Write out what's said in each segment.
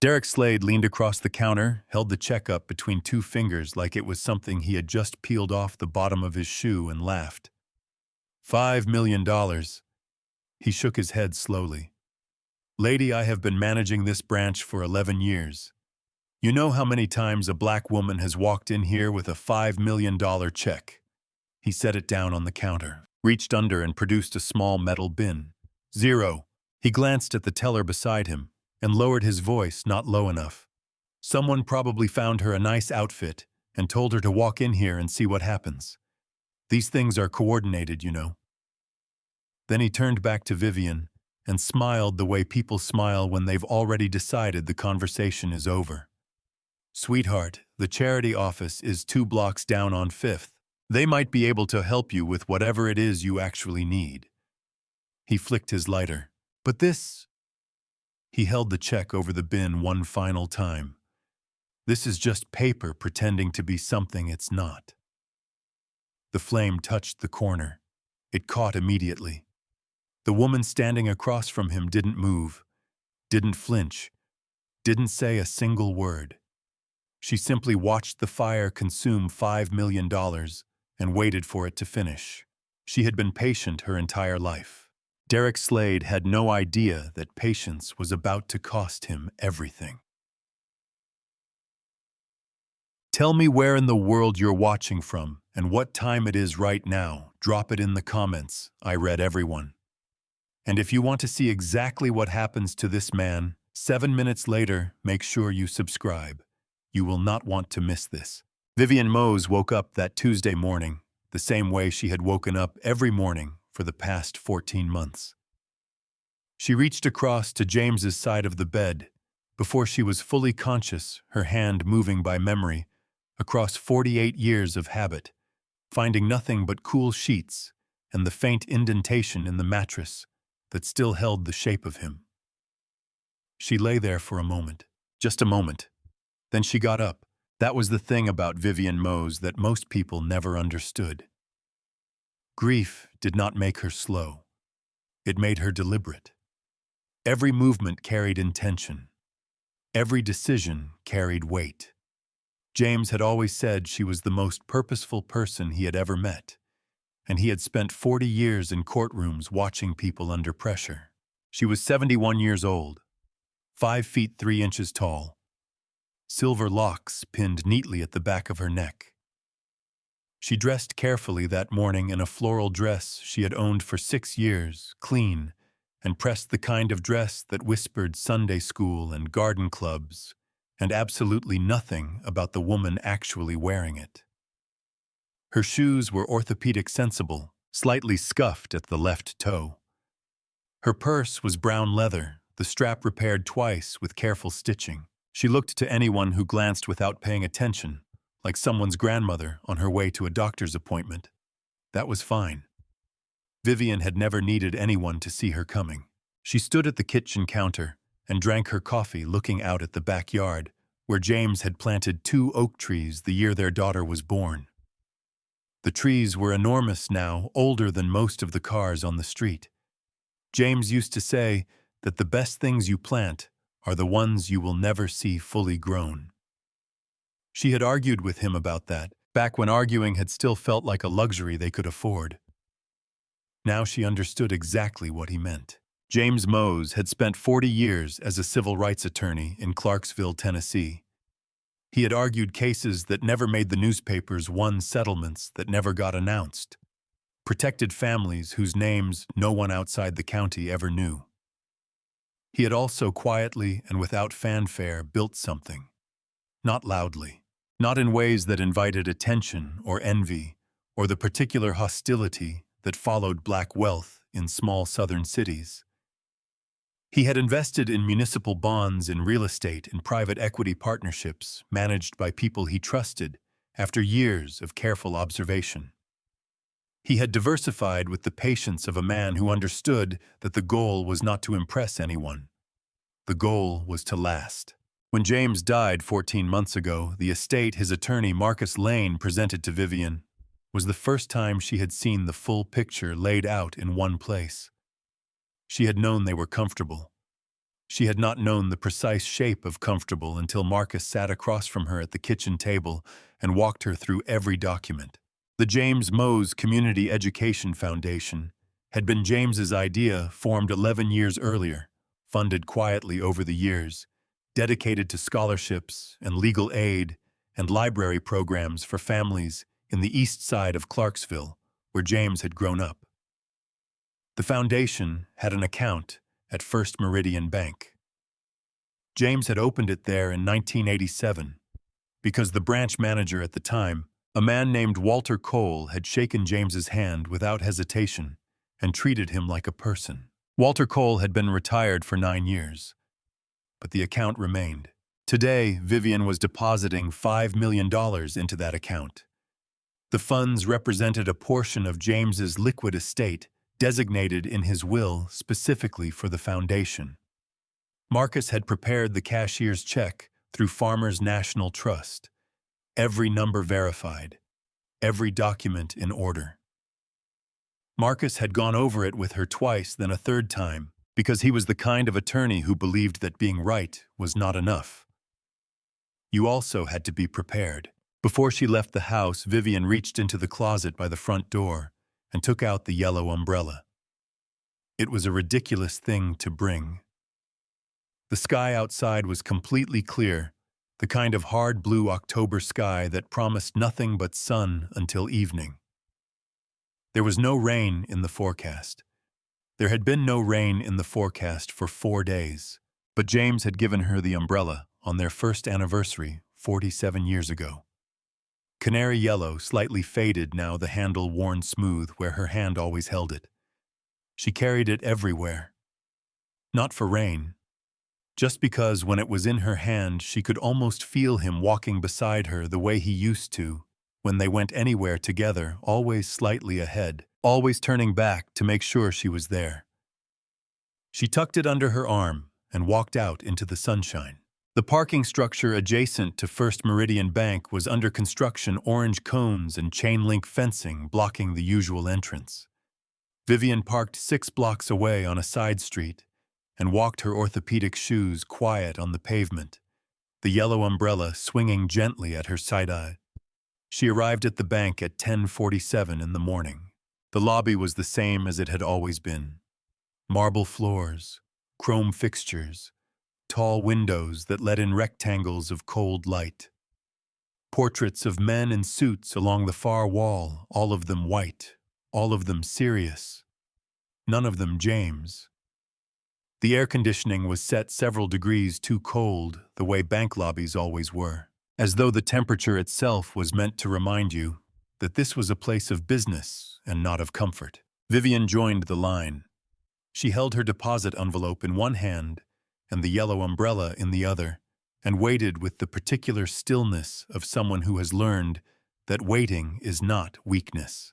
Derek Slade leaned across the counter, held the check up between two fingers like it was something he had just peeled off the bottom of his shoe, and laughed. $5 million. He shook his head slowly. Lady, I have been managing this branch for 11 years. You know how many times a black woman has walked in here with a $5 million check? He set it down on the counter, reached under and produced a small metal bin. 0. He glanced at the teller beside him and lowered his voice not low enough. Someone probably found her a nice outfit and told her to walk in here and see what happens. These things are coordinated, you know. Then he turned back to Vivian and smiled the way people smile when they've already decided the conversation is over. Sweetheart, the charity office is 2 blocks down on 5th. They might be able to help you with whatever it is you actually need. He flicked his lighter. But this... He held the check over the bin one final time. This is just paper pretending to be something it's not. The flame touched the corner. It caught immediately. The woman standing across from him didn't move, didn't flinch, didn't say a single word. She simply watched the fire consume $5 million and waited for it to finish. She had been patient her entire life. Derek Slade had no idea that patience was about to cost him everything. Tell me where in the world you're watching from and what time it is right now. Drop it in the comments. I read everyone. And if you want to see exactly what happens to this man, 7 minutes later, make sure you subscribe. You will not want to miss this. Vivian Mose woke up that Tuesday morning, the same way she had woken up every morning for the past 14 months. She reached across to James's side of the bed before she was fully conscious, her hand moving by memory across 48 years of habit, finding nothing but cool sheets and the faint indentation in the mattress that still held the shape of him. She lay there for a moment, just a moment. Then she got up. That was the thing about Vivian Mose that most people never understood. Grief did not make her slow. It made her deliberate. Every movement carried intention. Every decision carried weight. James had always said she was the most purposeful person he had ever met, and he had spent 40 years in courtrooms watching people under pressure. She was 71 years old, 5 feet 3 inches tall, silver locks pinned neatly at the back of her neck. She dressed carefully that morning in a floral dress she had owned for 6 years, clean, and pressed the kind of dress that whispered Sunday school and garden clubs, and absolutely nothing about the woman actually wearing it. Her shoes were orthopedic sensible, slightly scuffed at the left toe. Her purse was brown leather, the strap repaired twice with careful stitching. She looked to anyone who glanced without paying attention, like someone's grandmother on her way to a doctor's appointment. That was fine. Vivian had never needed anyone to see her coming. She stood at the kitchen counter and drank her coffee looking out at the backyard, where James had planted 2 oak trees the year their daughter was born. The trees were enormous now, older than most of the cars on the street. James used to say that the best things you plant are the ones you will never see fully grown. She had argued with him about that, back when arguing had still felt like a luxury they could afford. Now she understood exactly what he meant. James Mose had spent 40 years as a civil rights attorney in Clarksville, Tennessee. He had argued cases that never made the newspapers, won settlements that never got announced, protected families whose names no one outside the county ever knew. He had also quietly and without fanfare built something, not loudly, not in ways that invited attention or envy or the particular hostility that followed black wealth in small southern cities. He had invested in municipal bonds, in real estate, in private equity partnerships managed by people he trusted after years of careful observation. He had diversified with the patience of a man who understood that the goal was not to impress anyone. The goal was to last. When James died 14 months ago, the estate his attorney Marcus Lane presented to Vivian was the first time she had seen the full picture laid out in one place. She had known they were comfortable. She had not known the precise shape of comfortable until Marcus sat across from her at the kitchen table and walked her through every document. The James Mose Community Education Foundation had been James's idea, formed 11 years earlier, funded quietly over the years, dedicated to scholarships and legal aid and library programs for families in the east side of Clarksville, where James had grown up. The foundation had an account at First Meridian Bank. James had opened it there in 1987 because the branch manager at the time, a man named Walter Cole, had shaken James's hand without hesitation and treated him like a person. Walter Cole had been retired for 9 years, but the account remained. Today, Vivian was depositing $5 million into that account. The funds represented a portion of James's liquid estate designated in his will specifically for the foundation. Marcus had prepared the cashier's check through Farmers National Trust, every number verified, every document in order. Marcus had gone over it with her twice, then a third time, because he was the kind of attorney who believed that being right was not enough. You also had to be prepared. Before she left the house, Vivian reached into the closet by the front door and took out the yellow umbrella. It was a ridiculous thing to bring. The sky outside was completely clear, the kind of hard blue October sky that promised nothing but sun until evening. There was no rain in the forecast. There had been no rain in the forecast for 4 days, but James had given her the umbrella on their first anniversary 47 years ago. Canary yellow, slightly faded now, the handle worn smooth where her hand always held it. She carried it everywhere. Not for rain, just because when it was in her hand she could almost feel him walking beside her the way he used to when they went anywhere together, always slightly ahead, always turning back to make sure she was there. She tucked it under her arm and walked out into the sunshine. The parking structure adjacent to First Meridian Bank was under construction, orange cones and chain-link fencing blocking the usual entrance. Vivian parked 6 blocks away on a side street and walked her orthopedic shoes quiet on the pavement, the yellow umbrella swinging gently at her side. She arrived at the bank at 10:47 in the morning. The lobby was the same as it had always been. Marble floors, chrome fixtures, tall windows that let in rectangles of cold light. Portraits of men in suits along the far wall, all of them white, all of them serious, none of them James. The air conditioning was set several degrees too cold, the way bank lobbies always were, as though the temperature itself was meant to remind you that this was a place of business and not of comfort. Vivian joined the line. She held her deposit envelope in one hand and the yellow umbrella in the other, and waited with the particular stillness of someone who has learned that waiting is not weakness.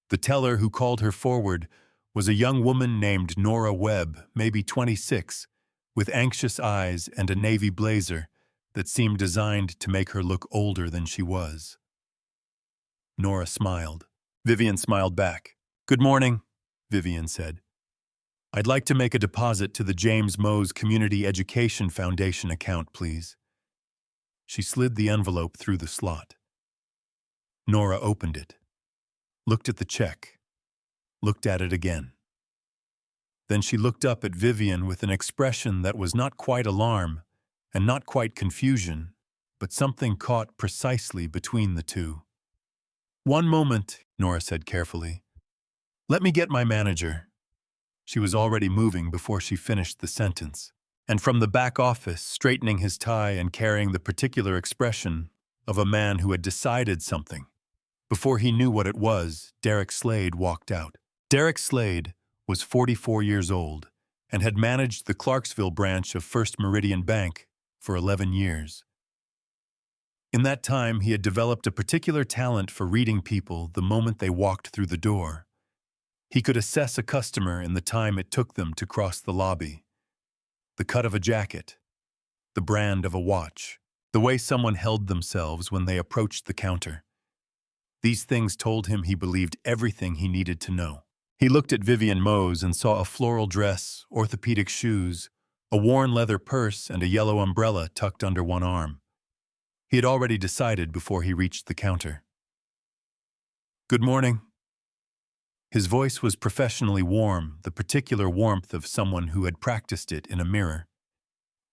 The teller who called her forward was a young woman named Nora Webb, maybe 26, with anxious eyes and a navy blazer that seemed designed to make her look older than she was. Nora smiled. Vivian smiled back. "Good morning," Vivian said. "I'd like to make a deposit to the James Mose Community Education Foundation account, please." She slid the envelope through the slot. Nora opened it, looked at the check, looked at it again. Then she looked up at Vivian with an expression that was not quite alarm and not quite confusion, but something caught precisely between the two. "One moment," Nora said carefully. "Let me get my manager." She was already moving before she finished the sentence, and from the back office, straightening his tie and carrying the particular expression of a man who had decided something, before he knew what it was, Derek Slade walked out. Derek Slade was 44 years old and had managed the Clarksville branch of First Meridian Bank for 11 years. In that time, he had developed a particular talent for reading people the moment they walked through the door. He could assess a customer in the time it took them to cross the lobby. The cut of a jacket, the brand of a watch, the way someone held themselves when they approached the counter. These things told him he believed everything he needed to know. He looked at Vivian Mose and saw a floral dress, orthopedic shoes, a worn leather purse and a yellow umbrella tucked under one arm. He had already decided before he reached the counter. "Good morning." His voice was professionally warm, the particular warmth of someone who had practiced it in a mirror.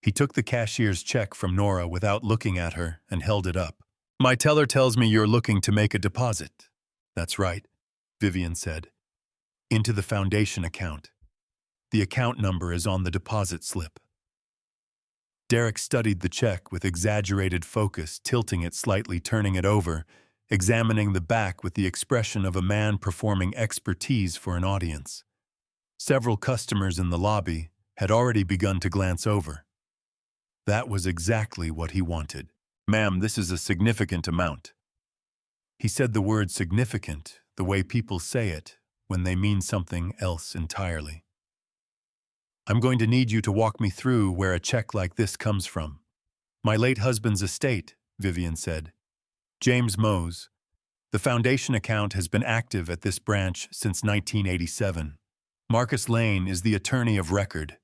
He took the cashier's check from Nora without looking at her and held it up. "My teller tells me you're looking to make a deposit." "That's right," Vivian said. "Into the foundation account. The account number is on the deposit slip." Derek studied the check with exaggerated focus, tilting it slightly, turning it over, examining the back with the expression of a man performing expertise for an audience. Several customers in the lobby had already begun to glance over. That was exactly what he wanted. "Ma'am, this is a significant amount." He said the word significant the way people say it when they mean something else entirely. "I'm going to need you to walk me through where a check like this comes from." "My late husband's estate," Vivian said. "James Mose. The foundation account has been active at this branch since 1987. Marcus Lane is the attorney of record.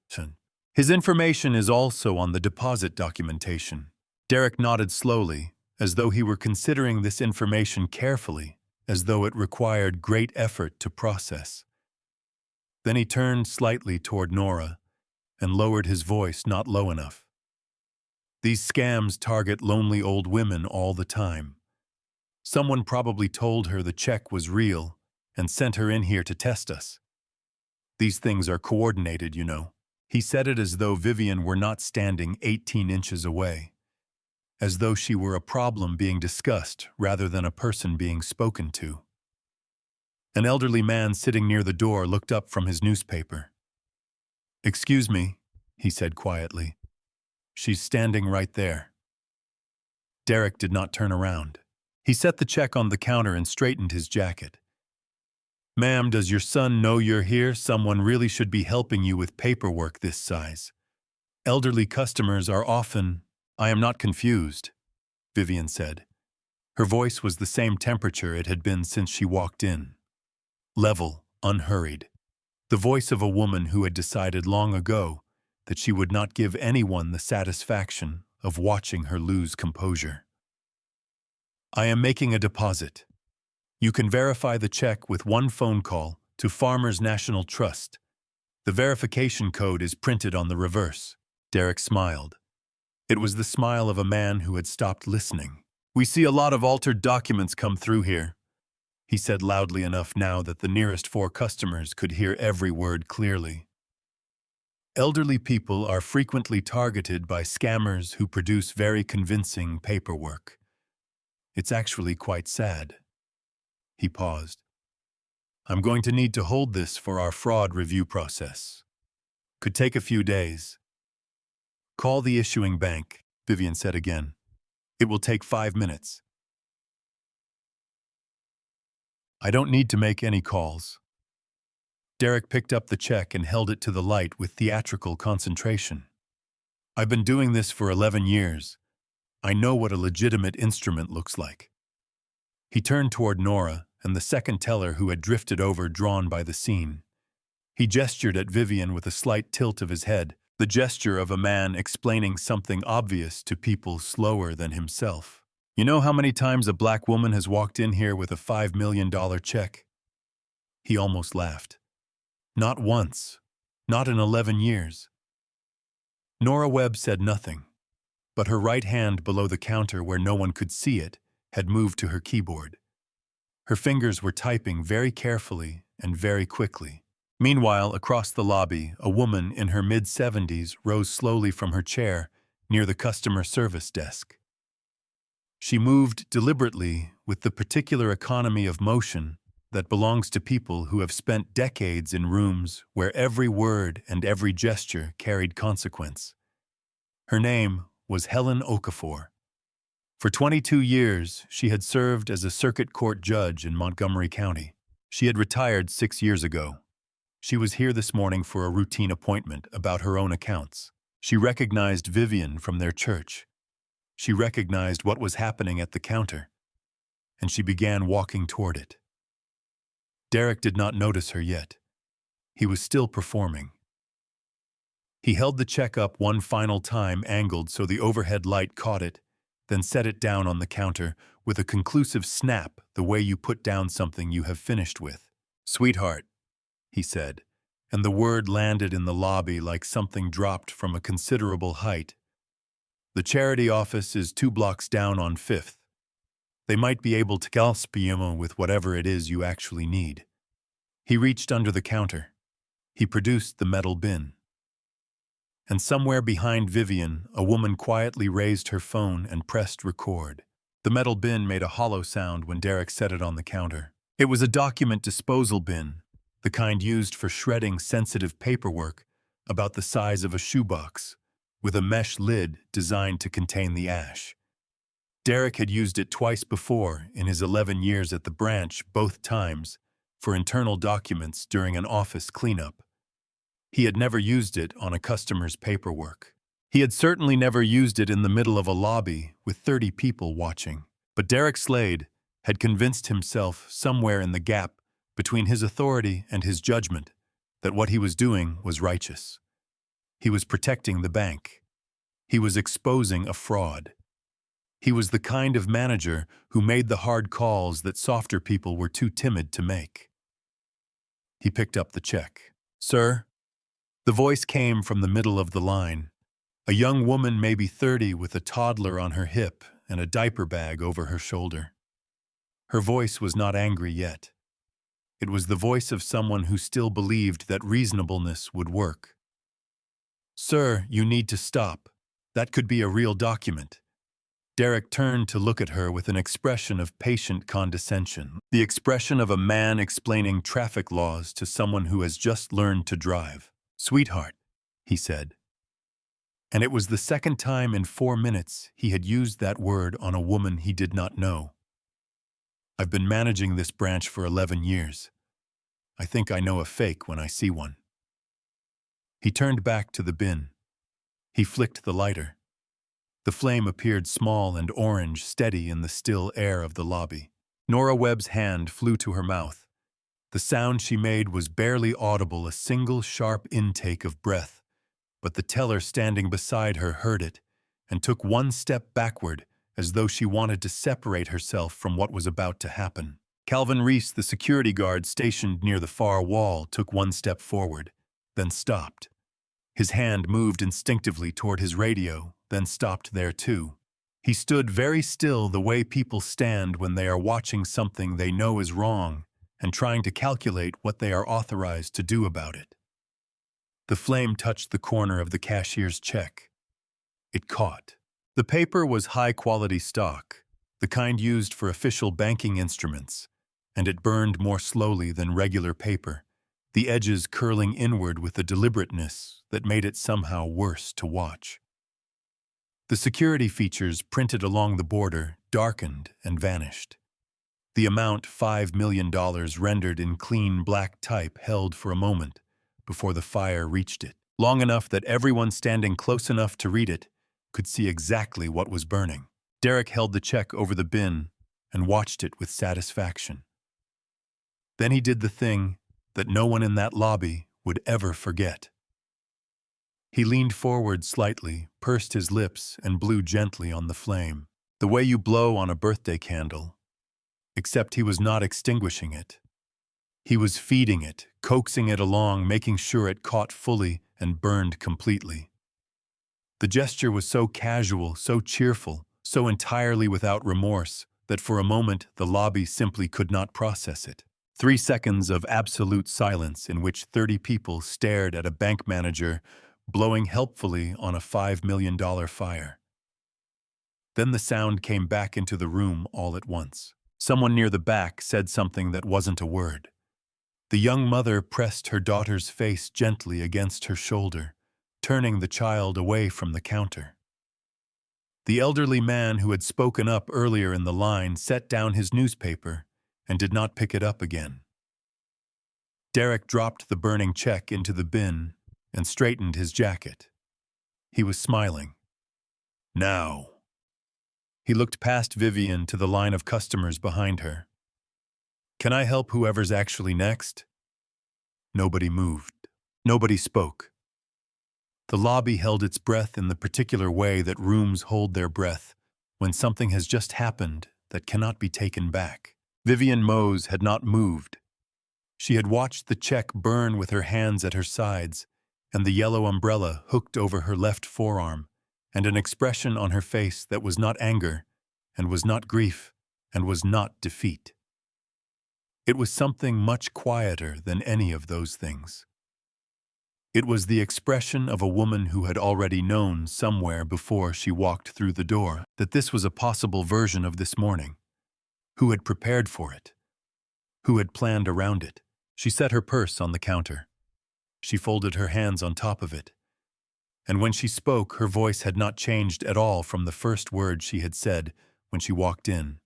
His information is also on the deposit documentation." Derek nodded slowly, as though he were considering this information carefully, as though it required great effort to process. Then he turned slightly toward Nora and lowered his voice not low enough. "These scams target lonely old women all the time. Someone probably told her the check was real and sent her in here to test us. These things are coordinated, you know." He said it as though Vivian were not standing 18 inches away, as though she were a problem being discussed rather than a person being spoken to. An elderly man sitting near the door looked up from his newspaper. "Excuse me," he said quietly. "She's standing right there." Derek did not turn around. He set the check on the counter and straightened his jacket. "Ma'am, does your son know you're here? Someone really should be helping you with paperwork this size. Elderly customers are often—" "I am not confused," Vivian said. Her voice was the same temperature it had been since she walked in. Level, unhurried. The voice of a woman who had decided long ago that she would not give anyone the satisfaction of watching her lose composure. "I am making a deposit. You can verify the check with one phone call to Farmers National Trust. The verification code is printed on the reverse." Derek smiled. It was the smile of a man who had stopped listening. "We see a lot of altered documents come through here," he said loudly enough now that the nearest 4 customers could hear every word clearly. "Elderly people are frequently targeted by scammers who produce very convincing paperwork. It's actually quite sad." He paused. "I'm going to need to hold this for our fraud review process. Could take a few days." "Call the issuing bank," Vivian said again. "It will take 5 minutes." "I don't need to make any calls." Derek picked up the check and held it to the light with theatrical concentration. "I've been doing this for 11 years. I know what a legitimate instrument looks like." He turned toward Nora and the second teller who had drifted over, drawn by the scene. He gestured at Vivian with a slight tilt of his head, the gesture of a man explaining something obvious to people slower than himself. "You know how many times a black woman has walked in here with a $5 million check?" He almost laughed. "Not once. Not in 11 years. Nora Webb said nothing, but her right hand below the counter where no one could see it had moved to her keyboard. Her fingers were typing very carefully and very quickly. Meanwhile, across the lobby, a woman in her mid-70s rose slowly from her chair near the customer service desk. She moved deliberately with the particular economy of motion that belongs to people who have spent decades in rooms where every word and every gesture carried consequence. Her name was Helen Okafor. For 22 years, she had served as a circuit court judge in Montgomery County. She had retired 6 years ago. She was here this morning for a routine appointment about her own accounts. She recognized Vivian from their church. She recognized what was happening at the counter, and she began walking toward it. Derek did not notice her yet. He was still performing. He held the check up one final time, angled so the overhead light caught it, then set it down on the counter with a conclusive snap, the way you put down something you have finished with. "Sweetheart," he said, and the word landed in the lobby like something dropped from a considerable height. "The charity office is 2 blocks down on 5th. They might be able to help you with whatever it is you actually need." He reached under the counter. He produced the metal bin. And somewhere behind Vivian, a woman quietly raised her phone and pressed record. The metal bin made a hollow sound when Derek set it on the counter. It was a document disposal bin, the kind used for shredding sensitive paperwork, about the size of a shoebox, with a mesh lid designed to contain the ash. Derek had used it twice before in his 11 years at the branch, both times for internal documents during an office cleanup. He had never used it on a customer's paperwork. He had certainly never used it in the middle of a lobby with 30 people watching. But Derek Slade had convinced himself somewhere in the gap between his authority and his judgment that what he was doing was righteous. He was protecting the bank. He was exposing a fraud. He was the kind of manager who made the hard calls that softer people were too timid to make. He picked up the check. "Sir?" The voice came from the middle of the line. A young woman, maybe 30, with a toddler on her hip and a diaper bag over her shoulder. Her voice was not angry yet. It was the voice of someone who still believed that reasonableness would work. "Sir, you need to stop. That could be a real document." Derek turned to look at her with an expression of patient condescension, the expression of a man explaining traffic laws to someone who has just learned to drive. "Sweetheart," he said. And it was the second time in 4 minutes he had used that word on a woman he did not know. "I've been managing this branch for 11 years. I think I know a fake when I see one." He turned back to the bin. He flicked the lighter. The flame appeared small and orange, steady in the still air of the lobby. Nora Webb's hand flew to her mouth. The sound she made was barely audible, a single sharp intake of breath, but the teller standing beside her heard it and took one step backward as though she wanted to separate herself from what was about to happen. Calvin Reese, the security guard stationed near the far wall, took one step forward, then stopped. His hand moved instinctively toward his radio, then stopped there too. He stood very still, the way people stand when they are watching something they know is wrong and trying to calculate what they are authorized to do about it. The flame touched the corner of the cashier's check. It caught. The paper was high-quality stock, the kind used for official banking instruments, and it burned more slowly than regular paper, the edges curling inward with a deliberateness that made it somehow worse to watch. The security features printed along the border darkened and vanished. The amount, $5 million, rendered in clean black type, held for a moment before the fire reached it, long enough that everyone standing close enough to read it could see exactly what was burning. Derek held the check over the bin and watched it with satisfaction. Then he did the thing that no one in that lobby would ever forget. He leaned forward slightly, pursed his lips, and blew gently on the flame, the way you blow on a birthday candle. Except he was not extinguishing it. He was feeding it, coaxing it along, making sure it caught fully and burned completely. The gesture was so casual, so cheerful, so entirely without remorse, that for a moment the lobby simply could not process it. 3 seconds of absolute silence in which 30 people stared at a bank manager blowing helpfully on a $5 million fire. Then the sound came back into the room all at once. Someone near the back said something that wasn't a word. The young mother pressed her daughter's face gently against her shoulder, turning the child away from the counter. The elderly man who had spoken up earlier in the line set down his newspaper and did not pick it up again. Derek dropped the burning check into the bin and straightened his jacket. He was smiling. "Now." He looked past Vivian to the line of customers behind her. "Can I help whoever's actually next?" Nobody moved. Nobody spoke. The lobby held its breath in the particular way that rooms hold their breath when something has just happened that cannot be taken back. Vivian Mose had not moved. She had watched the check burn with her hands at her sides and the yellow umbrella hooked over her left forearm, and an expression on her face that was not anger, and was not grief, and was not defeat. It was something much quieter than any of those things. It was the expression of a woman who had already known somewhere before she walked through the door that this was a possible version of this morning, who had prepared for it, who had planned around it. She set her purse on the counter. She folded her hands on top of it. And when she spoke, her voice had not changed at all from the first word she had said when she walked in.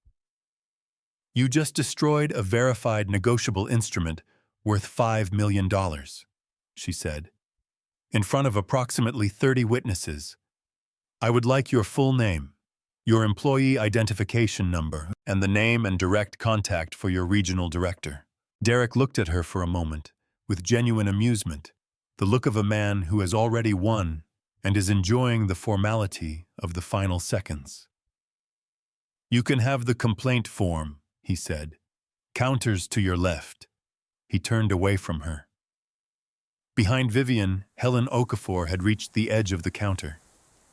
"You just destroyed a verified negotiable instrument worth $5 million, she said, in front of approximately 30 witnesses. I would like your full name, your employee identification number, and the name and direct contact for your regional director." Derek looked at her for a moment, with genuine amusement, the look of a man who has already won and is enjoying the formality of the final seconds. "You can have the complaint form," he said. "Counters to your left." He turned away from her. Behind Vivian, Helen Okafor had reached the edge of the counter.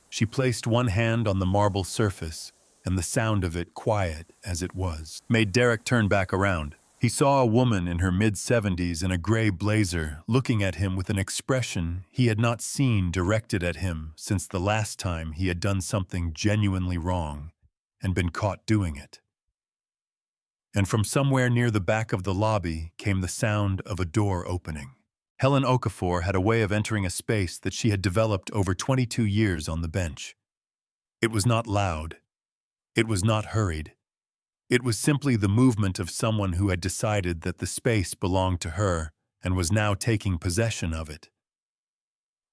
She placed one hand on the marble surface, and the sound of it, quiet as it was, made Derek turn back around. He saw a woman in her mid-70s in a gray blazer looking at him with an expression he had not seen directed at him since the last time he had done something genuinely wrong and been caught doing it. And from somewhere near the back of the lobby came the sound of a door opening. Helen Okafor had a way of entering a space that she had developed over 22 years on the bench. It was not loud. It was not hurried. It was simply the movement of someone who had decided that the space belonged to her and was now taking possession of it.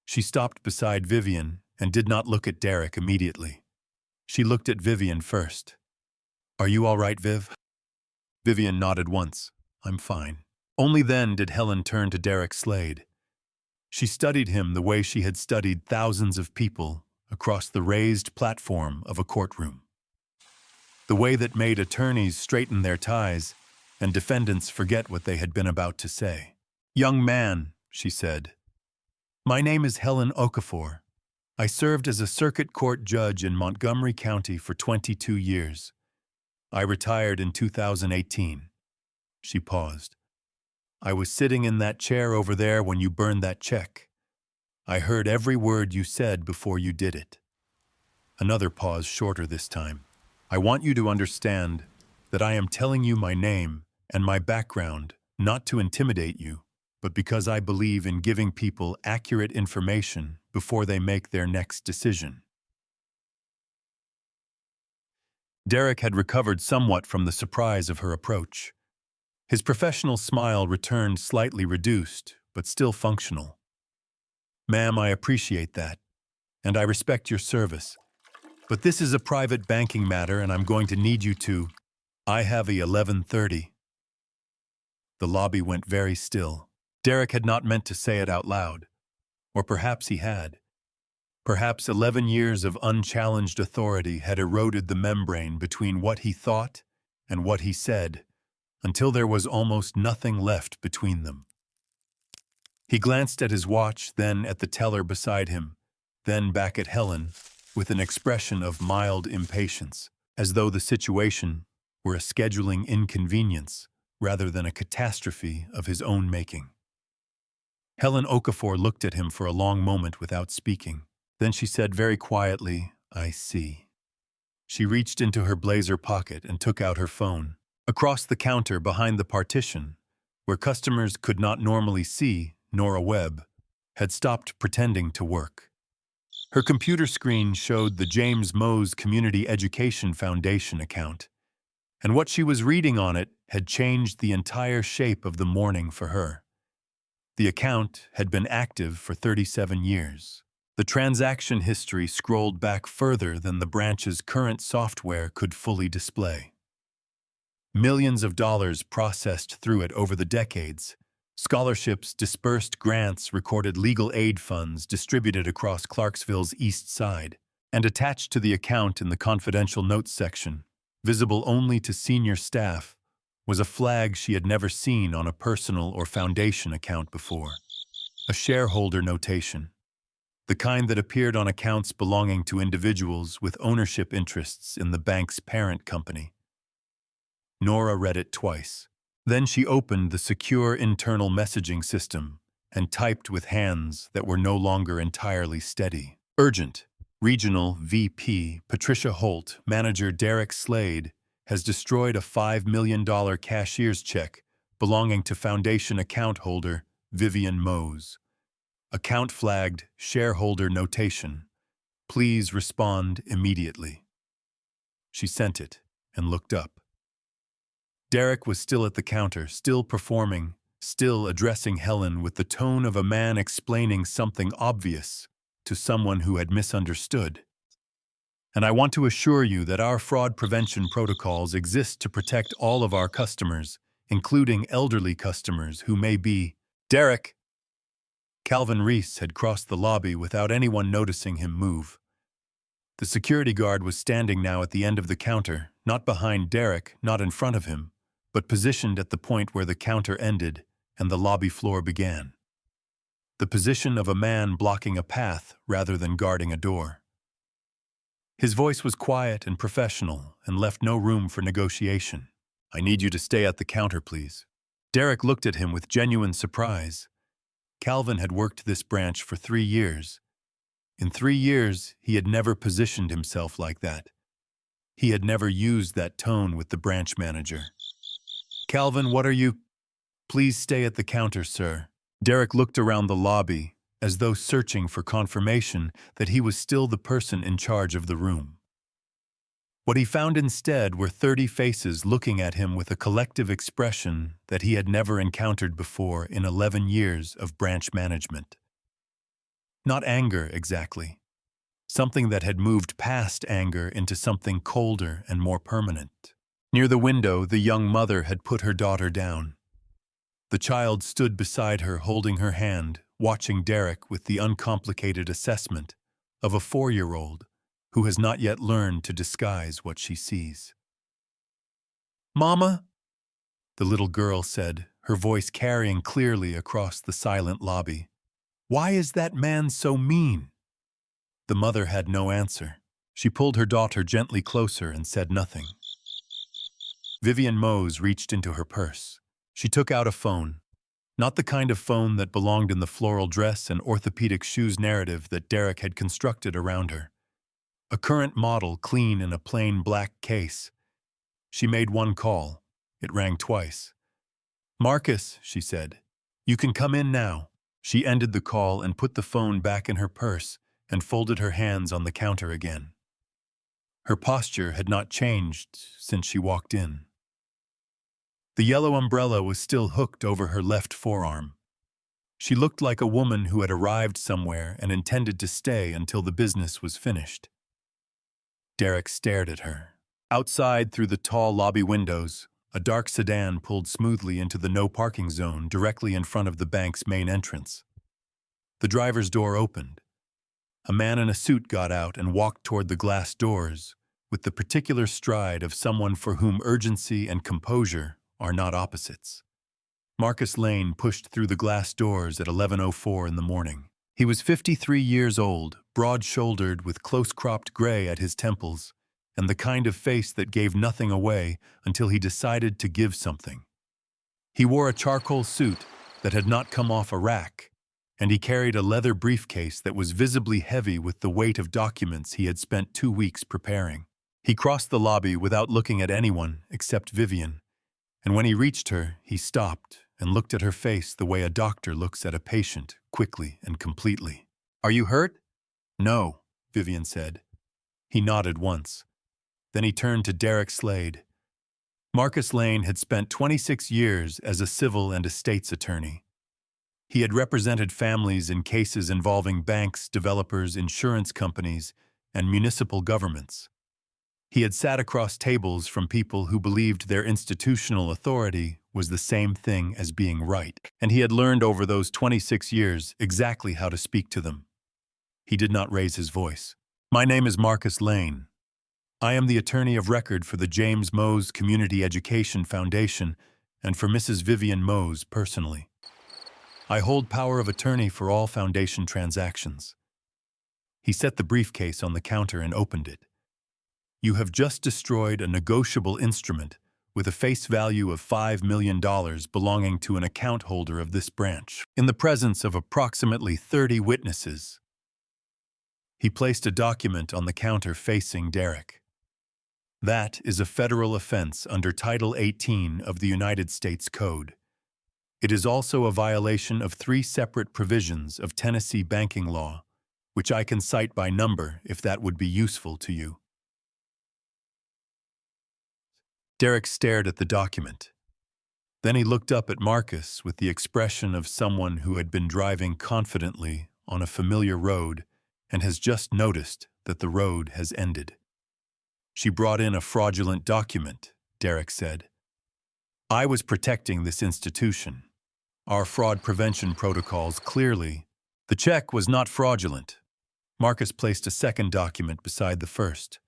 She stopped beside Vivian and did not look at Derek immediately. She looked at Vivian first. "Are you all right, Viv?" Vivian nodded once. "I'm fine." Only then did Helen turn to Derek Slade. She studied him the way she had studied thousands of people across the raised platform of a courtroom. The way that made attorneys straighten their ties and defendants forget what they had been about to say. "Young man," she said, "my name is Helen Okafor. I served as a circuit court judge in Montgomery County for 22 years. I retired in 2018. She paused. "I was sitting in that chair over there when you burned that check. I heard every word you said before you did it." Another pause, shorter this time. "I want you to understand that I am telling you my name and my background not to intimidate you, but because I believe in giving people accurate information before they make their next decision." Derek had recovered somewhat from the surprise of her approach. His professional smile returned, slightly reduced, but still functional. "Ma'am, I appreciate that, and I respect your service. But this is a private banking matter, and I'm going to need you to. I have a 11:30. The lobby went very still. Derek had not meant to say it out loud. Or perhaps he had. Perhaps 11 years of unchallenged authority had eroded the membrane between what he thought and what he said, until there was almost nothing left between them. He glanced at his watch, then at the teller beside him, then back at Helen, with an expression of mild impatience, as though the situation were a scheduling inconvenience rather than a catastrophe of his own making. Helen Okafor looked at him for a long moment without speaking. Then she said very quietly, "I see." She reached into her blazer pocket and took out her phone. Across the counter behind the partition, where customers could not normally see Nora Webb, had stopped pretending to work. Her computer screen showed the James Mose Community Education Foundation account, and what she was reading on it had changed the entire shape of the morning for her. The account had been active for 37 years. The transaction history scrolled back further than the branch's current software could fully display. Millions of dollars processed through it over the decades, Scholarships, dispersed grants, recorded legal aid funds distributed across Clarksville's east side, and attached to the account in the confidential notes section, visible only to senior staff, was a flag she had never seen on a personal or foundation account before. A shareholder notation, the kind that appeared on accounts belonging to individuals with ownership interests in the bank's parent company. Nora read it twice. Then she opened the secure internal messaging system and typed with hands that were no longer entirely steady. Urgent. Regional VP Patricia Holt, manager Derek Slade, has destroyed a $5 million cashier's check belonging to foundation account holder Vivian Mose. Account flagged shareholder notation. Please respond immediately. She sent it and looked up. Derek was still at the counter, still performing, still addressing Helen with the tone of a man explaining something obvious to someone who had misunderstood. And I want to assure you that our fraud prevention protocols exist to protect all of our customers, including elderly customers who may be... Derek! Calvin Reese had crossed the lobby without anyone noticing him move. The security guard was standing now at the end of the counter, not behind Derek, not in front of him, but positioned at the point where the counter ended and the lobby floor began. The position of a man blocking a path rather than guarding a door. His voice was quiet and professional and left no room for negotiation. I need you to stay at the counter, please. Derek looked at him with genuine surprise. Calvin had worked this branch for 3 years. In 3 years, he had never positioned himself like that. He had never used that tone with the branch manager. Calvin, what are you? Please stay at the counter, sir. Derek looked around the lobby, as though searching for confirmation that he was still the person in charge of the room. What he found instead were 30 faces looking at him with a collective expression that he had never encountered before in 11 years of branch management. Not anger, exactly. Something that had moved past anger into something colder and more permanent. Near the window, the young mother had put her daughter down. The child stood beside her, holding her hand, watching Derek with the uncomplicated assessment of a 4-year-old who has not yet learned to disguise what she sees. Mama, the little girl said, her voice carrying clearly across the silent lobby. Why is that man so mean? The mother had no answer. She pulled her daughter gently closer and said nothing. Vivian Mose reached into her purse. She took out a phone. Not the kind of phone that belonged in the floral dress and orthopedic shoes narrative that Derek had constructed around her. A current model, clean in a plain black case. She made one call. It rang twice. Marcus, she said, you can come in now. She ended the call and put the phone back in her purse and folded her hands on the counter again. Her posture had not changed since she walked in. The yellow umbrella was still hooked over her left forearm. She looked like a woman who had arrived somewhere and intended to stay until the business was finished. Derek stared at her. Outside, through the tall lobby windows, a dark sedan pulled smoothly into the no-parking zone directly in front of the bank's main entrance. The driver's door opened. A man in a suit got out and walked toward the glass doors with the particular stride of someone for whom urgency and composure are not opposites. Marcus Lane pushed through the glass doors at 11:04 in the morning. He was 53 years old, broad-shouldered with close-cropped gray at his temples, and the kind of face that gave nothing away until he decided to give something. He wore a charcoal suit that had not come off a rack, and he carried a leather briefcase that was visibly heavy with the weight of documents he had spent 2 weeks preparing. He crossed the lobby without looking at anyone except Vivian, and when he reached her, he stopped and looked at her face the way a doctor looks at a patient, quickly and completely. Are you hurt? No, Vivian said. He nodded once. Then he turned to Derek Slade. Marcus Lane had spent 26 years as a civil and estates attorney. He had represented families in cases involving banks, developers, insurance companies, and municipal governments. He had sat across tables from people who believed their institutional authority was the same thing as being right, and he had learned over those 26 years exactly how to speak to them. He did not raise his voice. "My name is Marcus Lane. I am the attorney of record for the James Mose Community Education Foundation and for Mrs. Vivian Mose personally. I hold power of attorney for all foundation transactions." He set the briefcase on the counter and opened it. "You have just destroyed a negotiable instrument with a face value of $5 million belonging to an account holder of this branch, in the presence of approximately 30 witnesses." He placed a document on the counter facing Derek. "That is a federal offense under Title 18 of the United States Code. It is also a violation of 3 separate provisions of Tennessee banking law, which I can cite by number if that would be useful to you." Derek stared at the document. Then he looked up at Marcus with the expression of someone who had been driving confidently on a familiar road and has just noticed that the road has ended. "She brought in a fraudulent document," Derek said. "I was protecting this institution. Our fraud prevention protocols clearly—" "The check was not fraudulent." Marcus placed a second document beside the first.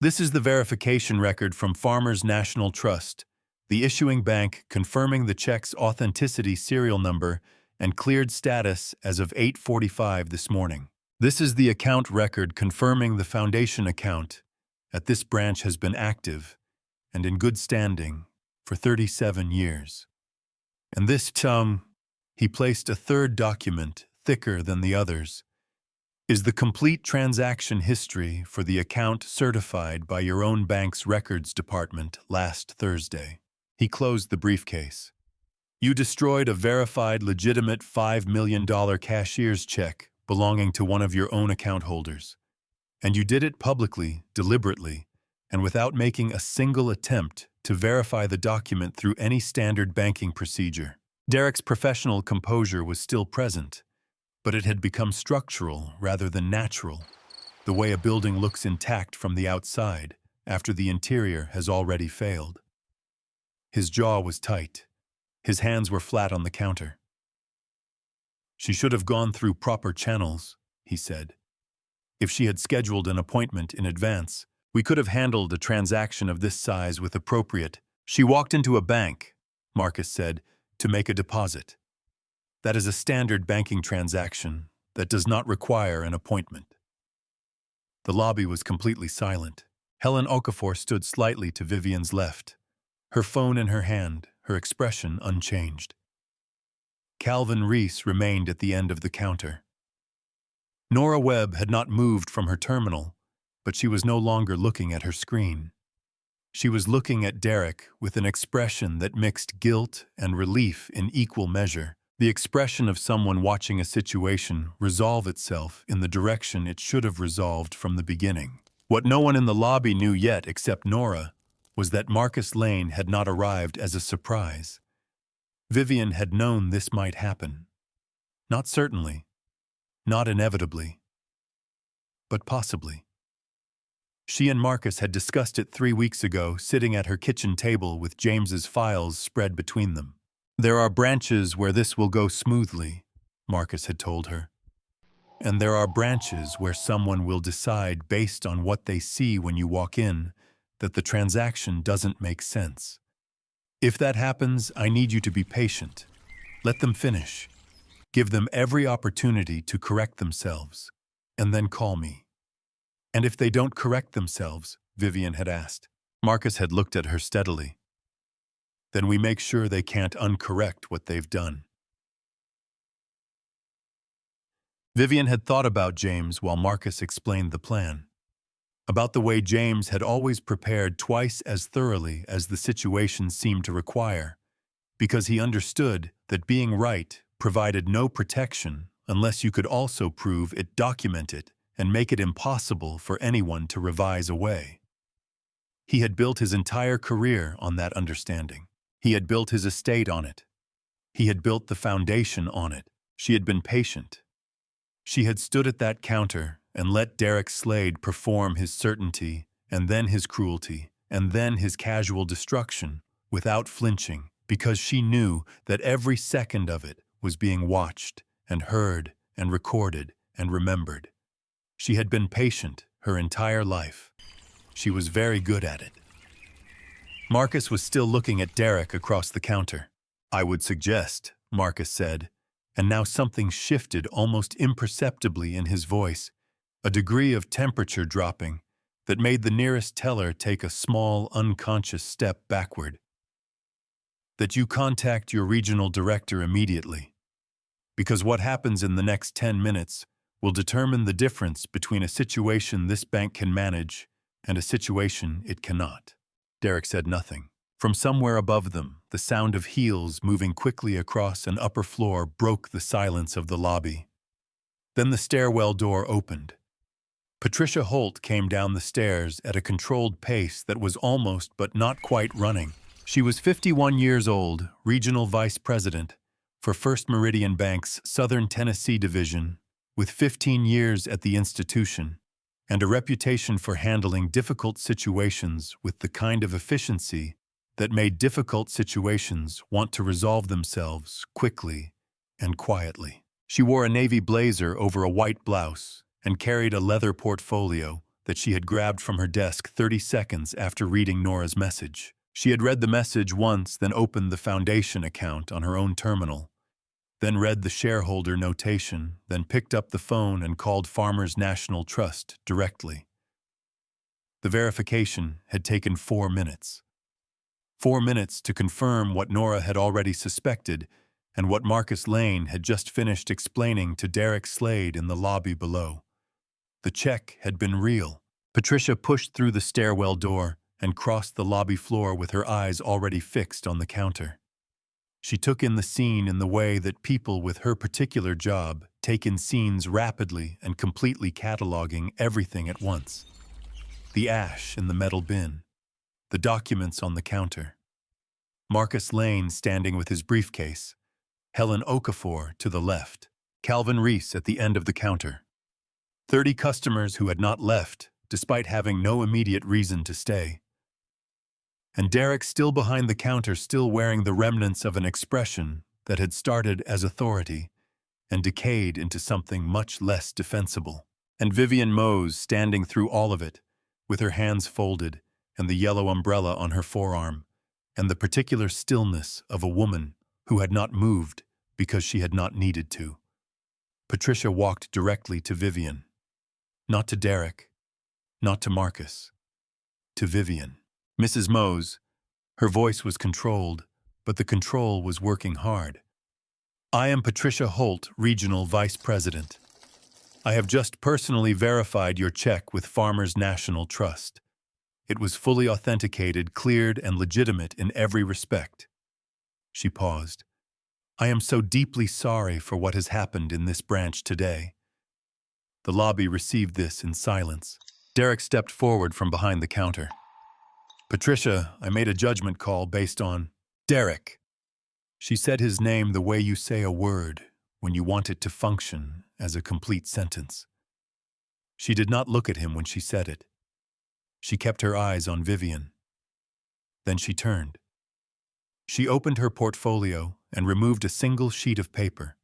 "This is the verification record from Farmers National Trust, the issuing bank confirming the check's authenticity serial number and cleared status as of 8:45 this morning. This is the account record confirming the foundation account at this branch has been active and in good standing for 37 years. And this he placed a third document, thicker than the others, is the complete transaction history for the account certified by your own bank's records department last Thursday." He closed the briefcase. "You destroyed a verified, legitimate $5 million cashier's check belonging to one of your own account holders. And you did it publicly, deliberately, and without making a single attempt to verify the document through any standard banking procedure." Derek's professional composure was still present, but it had become structural rather than natural, the way a building looks intact from the outside after the interior has already failed. His jaw was tight. His hands were flat on the counter. "She should have gone through proper channels," he said. "If she had scheduled an appointment in advance, we could have handled a transaction of this size with appropriate—" "She walked into a bank," Marcus said, "to make a deposit. That is a standard banking transaction that does not require an appointment." The lobby was completely silent. Helen Okafor stood slightly to Vivian's left, her phone in her hand, her expression unchanged. Calvin Reese remained at the end of the counter. Nora Webb had not moved from her terminal, but she was no longer looking at her screen. She was looking at Derek with an expression that mixed guilt and relief in equal measure, the expression of someone watching a situation resolve itself in the direction it should have resolved from the beginning. What no one in the lobby knew yet except Nora was that Marcus Lane had not arrived as a surprise. Vivian had known this might happen. Not certainly, not inevitably, but possibly. She and Marcus had discussed it 3 weeks ago, sitting at her kitchen table with James's files spread between them. "There are branches where this will go smoothly," Marcus had told her. "And there are branches where someone will decide based on what they see when you walk in that the transaction doesn't make sense. If that happens, I need you to be patient. Let them finish. Give them every opportunity to correct themselves, and then call me." "And if they don't correct themselves?" Vivian had asked. Marcus had looked at her steadily. "Then we make sure they can't uncorrect what they've done." Vivian had thought about James while Marcus explained the plan. About the way James had always prepared twice as thoroughly as the situation seemed to require, because he understood that being right provided no protection unless you could also prove it, document it, and make it impossible for anyone to revise away. He had built his entire career on that understanding. He had built his estate on it. He had built the foundation on it. She had been patient. She had stood at that counter and let Derek Slade perform his certainty, and then his cruelty, and then his casual destruction, without flinching, because she knew that every second of it was being watched and heard and recorded and remembered. She had been patient her entire life. She was very good at it. Marcus was still looking at Derek across the counter. "I would suggest," Marcus said, and now something shifted almost imperceptibly in his voice, a degree of temperature dropping that made the nearest teller take a small, unconscious step backward. "That you contact your regional director immediately, because what happens in the next 10 minutes will determine the difference between a situation this bank can manage and a situation it cannot." Derek said nothing. From somewhere above them, the sound of heels moving quickly across an upper floor broke the silence of the lobby. Then the stairwell door opened. Patricia Holt came down the stairs at a controlled pace that was almost but not quite running. She was 51 years old, regional vice president for First Meridian Bank's Southern Tennessee division, with 15 years at the institution, and a reputation for handling difficult situations with the kind of efficiency that made difficult situations want to resolve themselves quickly and quietly. She wore a navy blazer over a white blouse and carried a leather portfolio that she had grabbed from her desk 30 seconds after reading Nora's message. She had read the message once, then opened the foundation account on her own terminal, then read the shareholder notation, then picked up the phone and called Farmers National Trust directly. The verification had taken 4 minutes. 4 minutes to confirm what Nora had already suspected and what Marcus Lane had just finished explaining to Derek Slade in the lobby below. The check had been real. Patricia pushed through the stairwell door and crossed the lobby floor with her eyes already fixed on the counter. She took in the scene in the way that people with her particular job take in scenes rapidly and completely cataloging everything at once. The ash in the metal bin, the documents on the counter, Marcus Lane standing with his briefcase, Helen Okafor to the left, Calvin Reese at the end of the counter. 30 customers who had not left, despite having no immediate reason to stay. And Derek still behind the counter, still wearing the remnants of an expression that had started as authority and decayed into something much less defensible. And Vivian Mose standing through all of it, with her hands folded and the yellow umbrella on her forearm, and the particular stillness of a woman who had not moved because she had not needed to. Patricia walked directly to Vivian. Not to Derek, not to Marcus, to Vivian. Mrs. Mose, her voice was controlled, but the control was working hard. "I am Patricia Holt, Regional Vice President. I have just personally verified your check with Farmers National Trust. It was fully authenticated, cleared, and legitimate in every respect." She paused. "I am so deeply sorry for what has happened in this branch today." The lobby received this in silence. Derek stepped forward from behind the counter. "Patricia, I made a judgment call based on..." "Derek." She said his name the way you say a word when you want it to function as a complete sentence. She did not look at him when she said it. She kept her eyes on Vivian. Then she turned. She opened her portfolio and removed a single sheet of paper.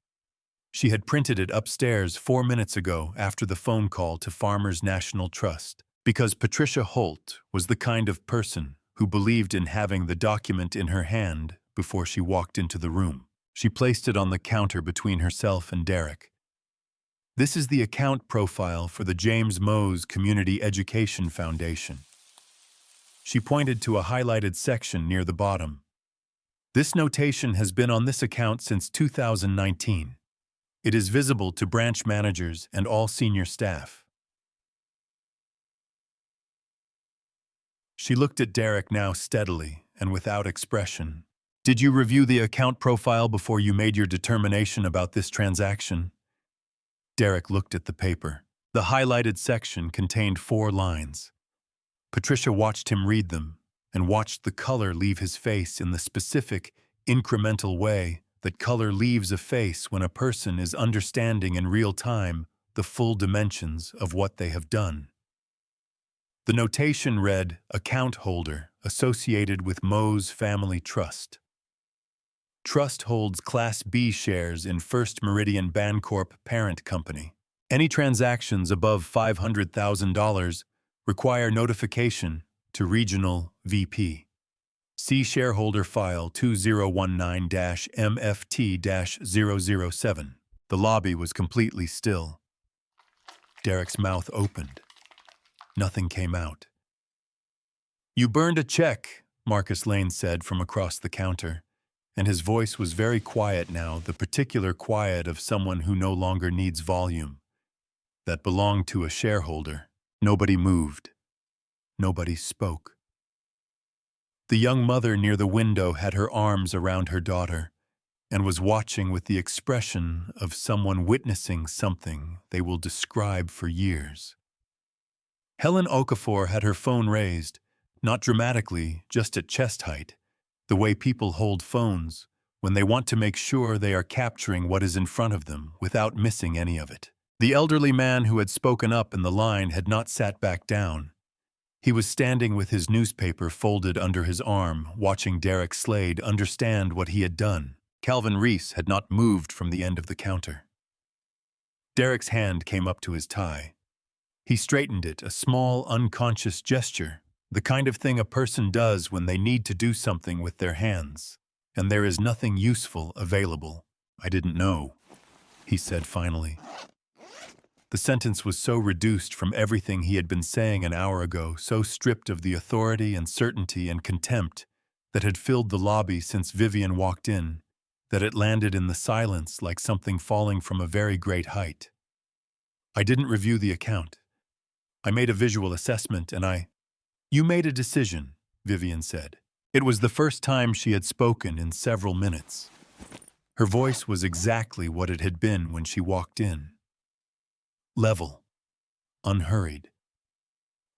She had printed it upstairs 4 minutes ago after the phone call to Farmers National Trust, because Patricia Holt was the kind of person who believed in having the document in her hand before she walked into the room. She placed it on the counter between herself and Derek. "This is the account profile for the James Mose Community Education Foundation." She pointed to a highlighted section near the bottom. "This notation has been on this account since 2019. It is visible to branch managers and all senior staff." She looked at Derek now steadily and without expression. "Did you review the account profile before you made your determination about this transaction?" Derek looked at the paper. The highlighted section contained 4 lines. Patricia watched him read them and watched the color leave his face in the specific, incremental way that color leaves a face when a person is understanding in real time the full dimensions of what they have done. The notation read, "Account holder associated with Mose Family Trust." Trust holds Class B shares in First Meridian Bancorp parent company. Any transactions above $500,000 require notification to Regional VP. See shareholder file 2019-MFT-007. The lobby was completely still. Derek's mouth opened. Nothing came out. "You burned a check," Marcus Lane said from across the counter, and his voice was very quiet now, the particular quiet of someone who no longer needs volume. That belonged to a shareholder. Nobody moved. Nobody spoke. The young mother near the window had her arms around her daughter and was watching with the expression of someone witnessing something they will describe for years. Helen Okafor had her phone raised, not dramatically, just at chest height, the way people hold phones when they want to make sure they are capturing what is in front of them without missing any of it. The elderly man who had spoken up in the line had not sat back down. He was standing with his newspaper folded under his arm, watching Derek Slade understand what he had done. Calvin Reese had not moved from the end of the counter. Derek's hand came up to his tie. He straightened it, a small, unconscious gesture, the kind of thing a person does when they need to do something with their hands, and there is nothing useful available. "I didn't know," he said finally. The sentence was so reduced from everything he had been saying an hour ago, so stripped of the authority and certainty and contempt that had filled the lobby since Vivian walked in, that it landed in the silence like something falling from a very great height. "I didn't review the account. I made a visual assessment and You made a decision," Vivian said. It was the first time she had spoken in several minutes. Her voice was exactly what it had been when she walked in. Level. Unhurried.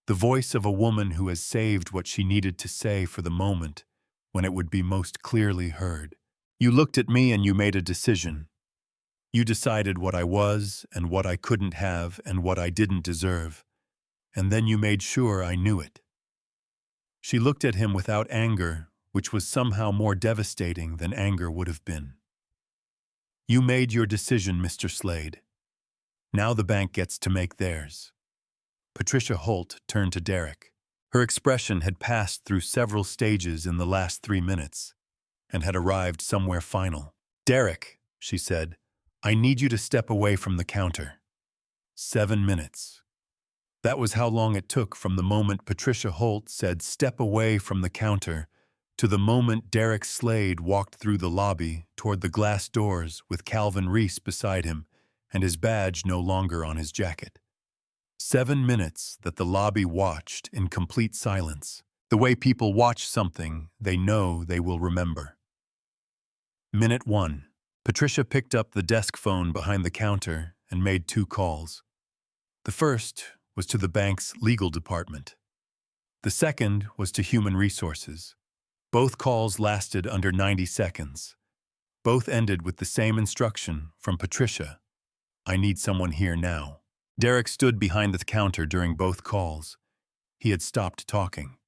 The voice of a woman who has saved what she needed to say for the moment when it would be most clearly heard. "You looked at me and you made a decision. You decided what I was and what I couldn't have and what I didn't deserve. And then you made sure I knew it." She looked at him without anger, which was somehow more devastating than anger would have been. "You made your decision, Mr. Slade. Now the bank gets to make theirs." Patricia Holt turned to Derek. Her expression had passed through several stages in the last 3 minutes and had arrived somewhere final. "Derek," she said, "I need you to step away from the counter." 7 minutes. That was how long it took from the moment Patricia Holt said "step away from the counter" to the moment Derek Slade walked through the lobby toward the glass doors with Calvin Reese beside him and his badge no longer on his jacket. 7 minutes that the lobby watched in complete silence, the way people watch something they know they will remember. Minute 1. Patricia picked up the desk phone behind the counter and made 2 calls. The first was to the bank's legal department. The second was to Human Resources. Both calls lasted under 90 seconds. Both ended with the same instruction from Patricia: "I need someone here now." Derek stood behind the counter during both calls. He had stopped talking.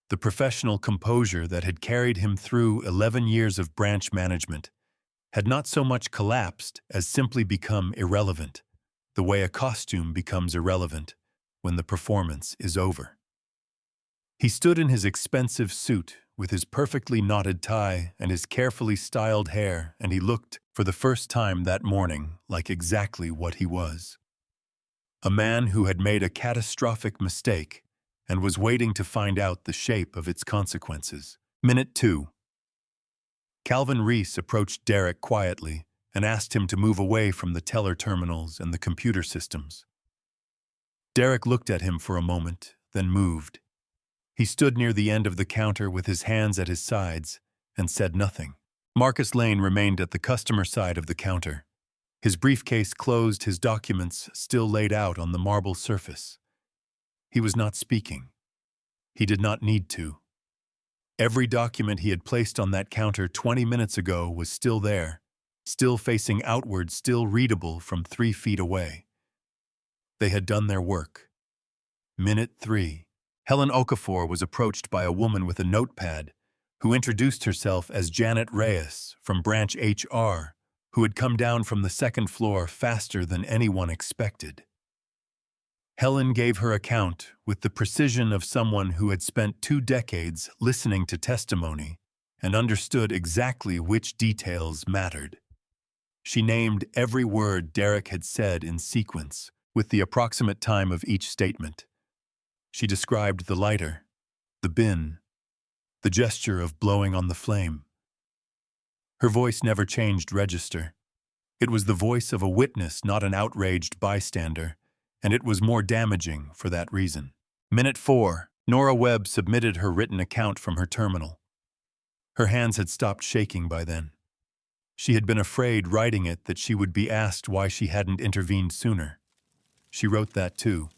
The professional composure that had carried him through 11 years of branch management had not so much collapsed as simply become irrelevant, the way a costume becomes irrelevant when the performance is over. He stood in his expensive suit with his perfectly knotted tie and his carefully styled hair, and he looked, for the first time that morning, like exactly what he was. A man who had made a catastrophic mistake and was waiting to find out the shape of its consequences. Minute 2. Calvin Reese approached Derek quietly and asked him to move away from the teller terminals and the computer systems. Derek looked at him for a moment, then moved. He stood near the end of the counter with his hands at his sides and said nothing. Marcus Lane remained at the customer side of the counter. His briefcase closed, his documents still laid out on the marble surface. He was not speaking. He did not need to. Every document he had placed on that counter 20 minutes ago was still there, still facing outward, still readable from 3 feet away. They had done their work. Minute 3. Helen Okafor was approached by a woman with a notepad, who introduced herself as Janet Reyes from Branch HR, who had come down from the second floor faster than anyone expected. Helen gave her account with the precision of someone who had spent 2 decades listening to testimony and understood exactly which details mattered. She named every word Derek had said in sequence, with the approximate time of each statement. She described the lighter, the bin, the gesture of blowing on the flame. Her voice never changed register. It was the voice of a witness, not an outraged bystander, and it was more damaging for that reason. Minute 4, Nora Webb submitted her written account from her terminal. Her hands had stopped shaking by then. She had been afraid writing it that she would be asked why she hadn't intervened sooner. She wrote that too.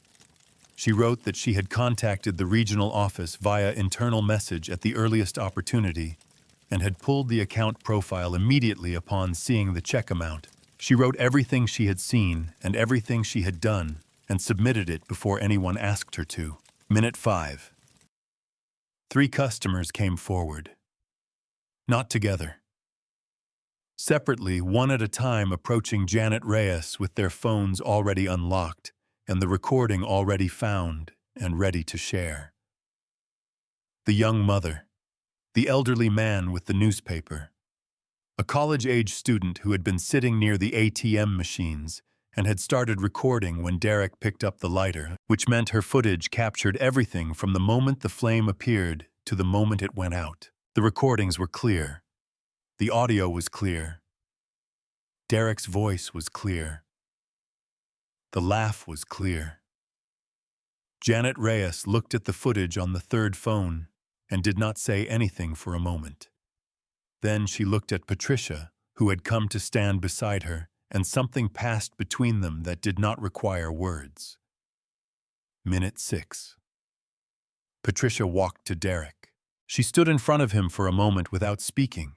She wrote that she had contacted the regional office via internal message at the earliest opportunity and had pulled the account profile immediately upon seeing the check amount. She wrote everything she had seen and everything she had done and submitted it before anyone asked her to. Minute 5. 3 customers came forward. Not together. Separately, one at a time, approaching Janet Reyes with their phones already unlocked and the recording already found and ready to share. The young mother, the elderly man with the newspaper, a college-age student who had been sitting near the ATM machines and had started recording when Derek picked up the lighter, which meant her footage captured everything from the moment the flame appeared to the moment it went out. The recordings were clear. The audio was clear. Derek's voice was clear. The laugh was clear. Janet Reyes looked at the footage on the third phone and did not say anything for a moment. Then she looked at Patricia, who had come to stand beside her, and something passed between them that did not require words. Minute 6. Patricia walked to Derek. She stood in front of him for a moment without speaking,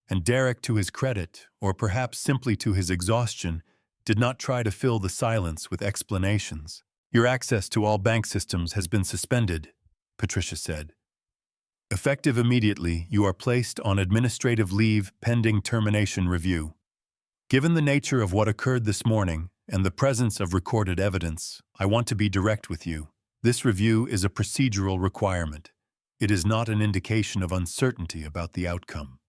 and Derek, to his credit, or perhaps simply to his exhaustion, did not try to fill the silence with explanations. "Your access to all bank systems has been suspended," Patricia said. "Effective immediately, you are placed on administrative leave pending termination review. Given the nature of what occurred this morning and the presence of recorded evidence, I want to be direct with you. This review is a procedural requirement. It is not an indication of uncertainty about the outcome."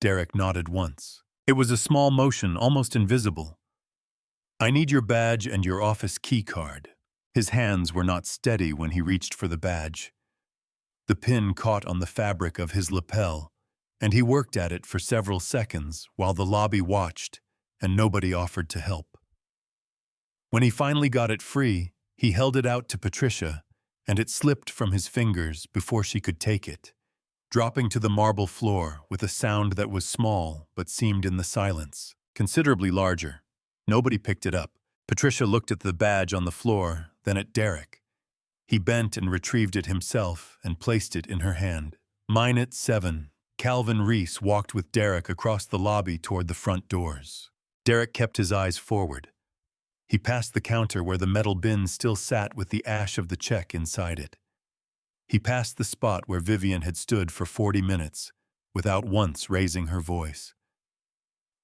Derek nodded once. It was a small motion, almost invisible. "I need your badge and your office key card." His hands were not steady when he reached for the badge. The pin caught on the fabric of his lapel, and he worked at it for several seconds while the lobby watched and nobody offered to help. When he finally got it free, he held it out to Patricia, and it slipped from his fingers before she could take it, dropping to the marble floor with a sound that was small but seemed in the silence considerably larger. Nobody picked it up. Patricia looked at the badge on the floor, then at Derek. He bent and retrieved it himself and placed it in her hand. Minute 7. Calvin Reese walked with Derek across the lobby toward the front doors. Derek kept his eyes forward. He passed the counter where the metal bin still sat with the ash of the check inside it. He passed the spot where Vivian had stood for 40 minutes, without once raising her voice.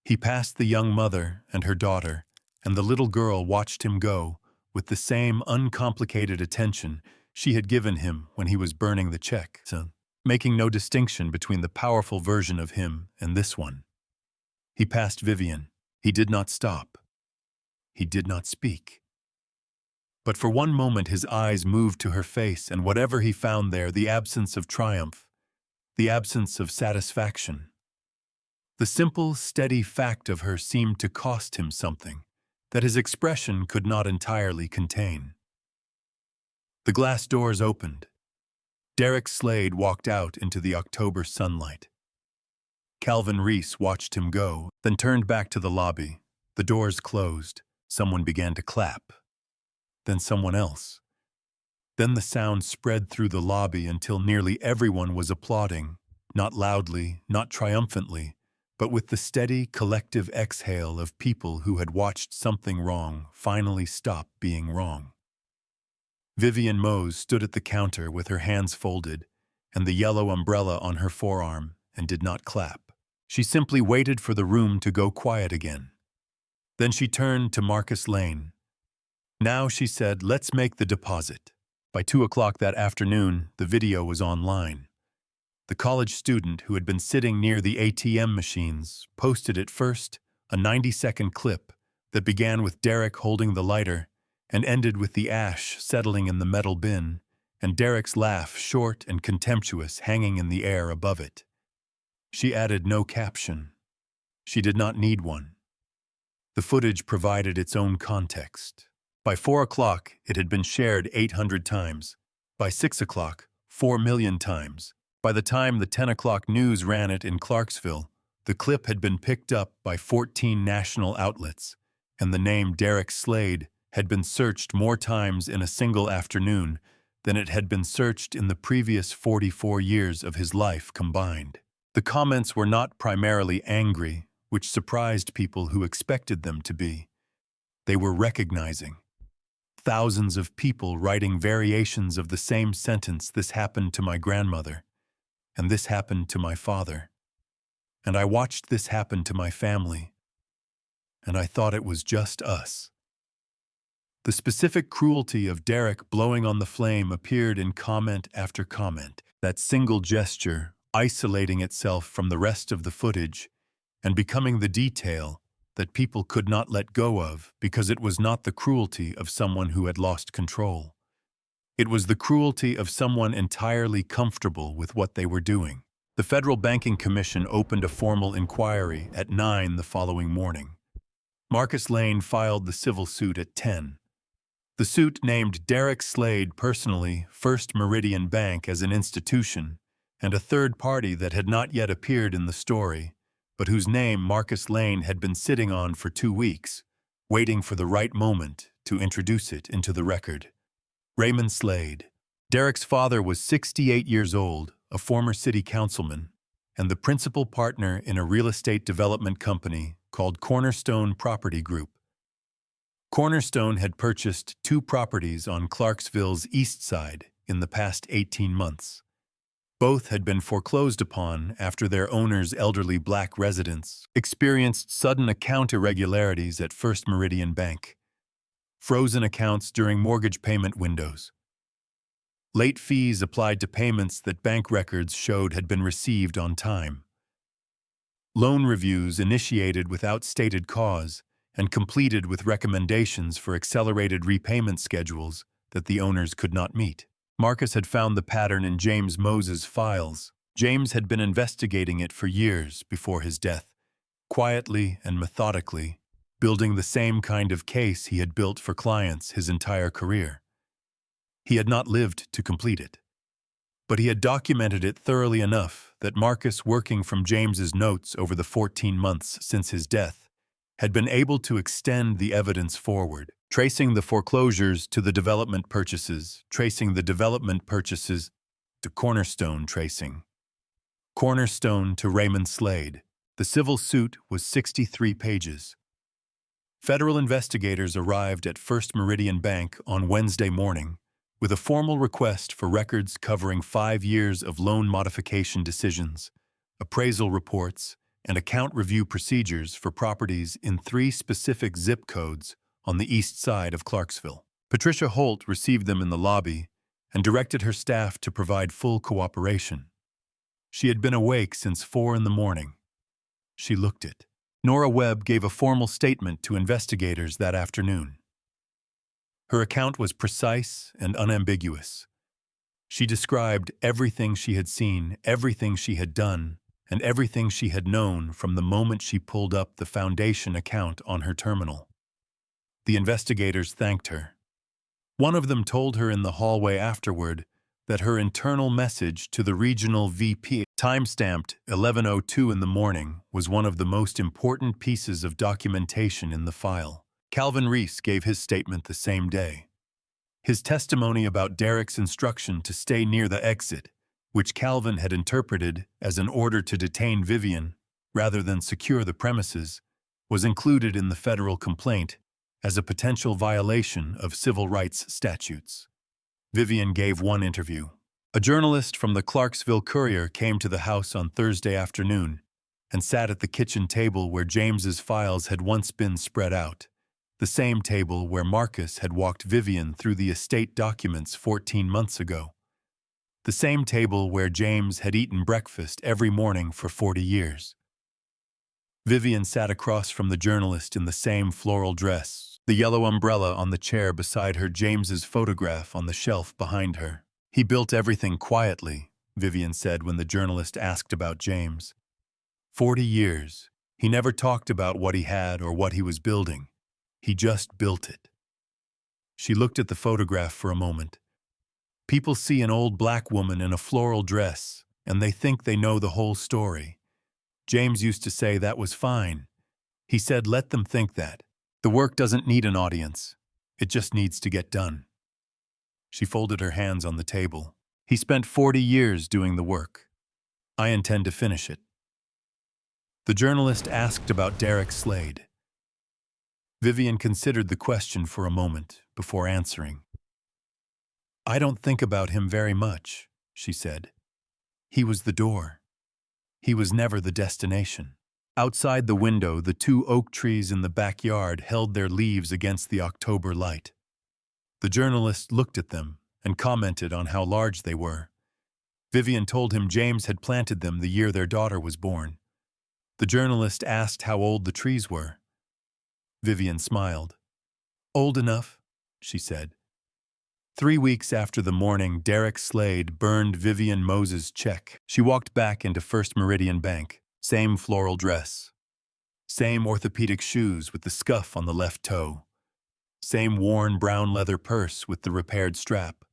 He passed the young mother and her daughter, and the little girl watched him go with the same uncomplicated attention she had given him when he was burning the check, making no distinction between the powerful version of him and this one. He passed Vivian. He did not stop. He did not speak. But for one moment his eyes moved to her face, and whatever he found there, the absence of triumph, the absence of satisfaction. The simple, steady fact of her seemed to cost him something that his expression could not entirely contain. The glass doors opened. Derek Slade walked out into the October sunlight. Calvin Reese watched him go, then turned back to the lobby. The doors closed. Someone began to clap. Then someone else. Then the sound spread through the lobby until nearly everyone was applauding, not loudly, not triumphantly, but with the steady, collective exhale of people who had watched something wrong finally stop being wrong. Vivian Mose stood at the counter with her hands folded, and the yellow umbrella on her forearm and did not clap. She simply waited for the room to go quiet again. Then she turned to Marcus Lane. "Now," she said, "let's make the deposit." By 2 o'clock that afternoon, the video was online. The college student who had been sitting near the ATM machines posted at first a 90-second clip that began with Derek holding the lighter and ended with the ash settling in the metal bin and Derek's laugh, short and contemptuous, hanging in the air above it. She added no caption. She did not need one. The footage provided its own context. By 4 o'clock, it had been shared 800 times. By 6 o'clock, 4 million times. By the time the 10 o'clock news ran it in Clarksville, the clip had been picked up by 14 national outlets, and the name Derek Slade had been searched more times in a single afternoon than it had been searched in the previous 44 years of his life combined. The comments were not primarily angry, which surprised people who expected them to be. They were recognizing. Thousands of people writing variations of the same sentence, "This happened to my grandmother," and "This happened to my father," and "I watched this happen to my family," and "I thought it was just us." The specific cruelty of Derek blowing on the flame appeared in comment after comment, that single gesture isolating itself from the rest of the footage and becoming the detail that people could not let go of because it was not the cruelty of someone who had lost control. It was the cruelty of someone entirely comfortable with what they were doing. The Federal Banking Commission opened a formal inquiry at 9 the following morning. Marcus Lane filed the civil suit at 10. The suit named Derek Slade personally, First Meridian Bank as an institution, and a third party that had not yet appeared in the story, but whose name Marcus Lane had been sitting on for 2 weeks, waiting for the right moment to introduce it into the record. Raymond Slade. Derek's father was 68 years old, a former city councilman, and the principal partner in a real estate development company called Cornerstone Property Group. Cornerstone had purchased 2 properties on Clarksville's east side in the past 18 months. Both had been foreclosed upon after their owners' elderly black residents experienced sudden account irregularities at First Meridian Bank, frozen accounts during mortgage payment windows, late fees applied to payments that bank records showed had been received on time, loan reviews initiated without stated cause and completed with recommendations for accelerated repayment schedules that the owners could not meet. Marcus had found the pattern in James Moses' files. James had been investigating it for years before his death, quietly and methodically, building the same kind of case he had built for clients his entire career. He had not lived to complete it, but he had documented it thoroughly enough that Marcus, working from James's notes over the 14 months since his death, had been able to extend the evidence forward, tracing the foreclosures to the development purchases, tracing the development purchases to Cornerstone tracing. Cornerstone to Raymond Slade. The civil suit was 63 pages. Federal investigators arrived at First Meridian Bank on Wednesday morning with a formal request for records covering 5 years of loan modification decisions, appraisal reports, and account review procedures for properties in 3 specific zip codes on the east side of Clarksville. Patricia Holt received them in the lobby and directed her staff to provide full cooperation. She had been awake since 4 in the morning. She looked it. Nora Webb gave a formal statement to investigators that afternoon. Her account was precise and unambiguous. She described everything she had seen, everything she had done, and everything she had known from the moment she pulled up the foundation account on her terminal. The investigators thanked her. One of them told her in the hallway afterward that her internal message to the regional VP, timestamped 11:02 in the morning, was one of the most important pieces of documentation in the file. Calvin Reese gave his statement the same day. His testimony about Derek's instruction to stay near the exit, which Calvin had interpreted as an order to detain Vivian rather than secure the premises, was included in the federal complaint as a potential violation of civil rights statutes. Vivian gave one interview. A journalist from the Clarksville Courier came to the house on Thursday afternoon and sat at the kitchen table where James's files had once been spread out, the same table where Marcus had walked Vivian through the estate documents 14 months ago, the same table where James had eaten breakfast every morning for 40 years. Vivian sat across from the journalist in the same floral dress, the yellow umbrella on the chair beside her, James's photograph on the shelf behind her. "He built everything quietly," Vivian said when the journalist asked about James. 40 years. He never talked about what he had or what he was building. He just built it. She looked at the photograph for a moment. People see an old black woman in a floral dress, and they think they know the whole story. James used to say that was fine. He said, let them think that. The work doesn't need an audience. It just needs to get done. She folded her hands on the table. He spent 40 years doing the work. I intend to finish it. The journalist asked about Derek Slade. Vivian considered the question for a moment before answering. I don't think about him very much, she said. He was the door. He was never the destination. Outside the window, the 2 oak trees in the backyard held their leaves against the October light. The journalist looked at them and commented on how large they were. Vivian told him James had planted them the year their daughter was born. The journalist asked how old the trees were. Vivian smiled. Old enough, she said. 3 weeks after the morning Derek Slade burned Vivian Moses' check, she walked back into First Meridian Bank. Same floral dress. Same orthopedic shoes with the scuff on the left toe. Same worn brown leather purse with the repaired strap.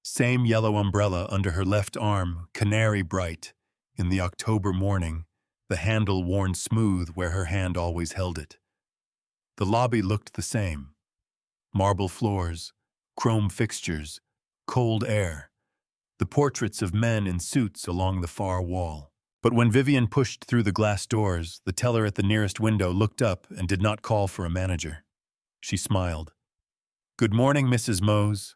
Same yellow umbrella under her left arm, canary bright, in the October morning, the handle worn smooth where her hand always held it. The lobby looked the same. Marble floors, chrome fixtures, cold air, the portraits of men in suits along the far wall. But when Vivian pushed through the glass doors, the teller at the nearest window looked up and did not call for a manager. She smiled. Good morning, Mrs. Mose.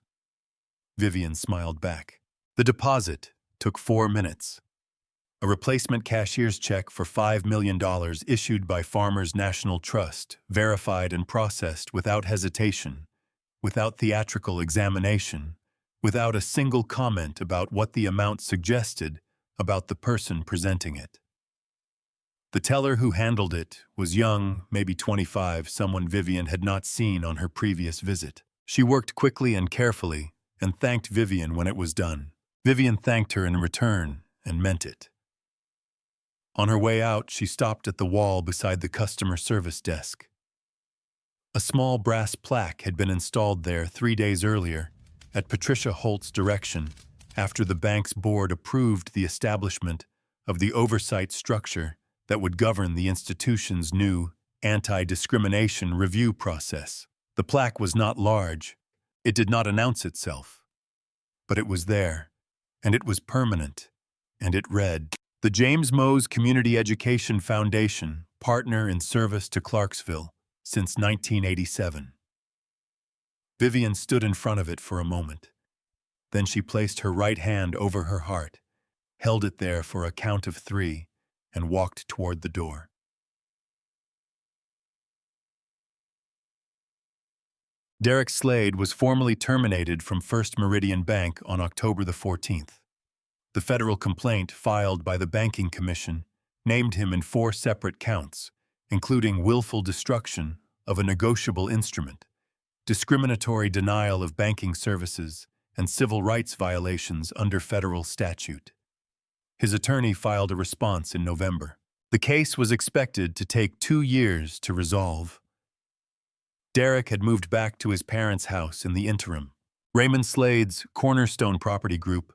Vivian smiled back. The deposit took 4 minutes. A replacement cashier's check for $5 million issued by Farmers National Trust, verified and processed without hesitation, without theatrical examination, without a single comment about what the amount suggested about the person presenting it. The teller who handled it was young, maybe 25, someone Vivian had not seen on her previous visit. She worked quickly and carefully and thanked Vivian when it was done. Vivian thanked her in return and meant it. On her way out, she stopped at the wall beside the customer service desk. A small brass plaque had been installed there 3 days earlier, at Patricia Holt's direction, after the bank's board approved the establishment of the oversight structure that would govern the institution's new anti-discrimination review process. The plaque was not large. It did not announce itself. But it was there, and it was permanent, and it read, The James Mose Community Education Foundation, partner in service to Clarksville since 1987. Vivian stood in front of it for a moment. Then she placed her right hand over her heart, held it there for a count of 3, and walked toward the door. Derek Slade was formally terminated from First Meridian Bank on October the 14th. The federal complaint filed by the Banking Commission named him in 4 separate counts, including willful destruction of a negotiable instrument, discriminatory denial of banking services, and civil rights violations under federal statute. His attorney filed a response in November. The case was expected to take 2 years to resolve. Derek had moved back to his parents' house in the interim. Raymond Slade's Cornerstone Property Group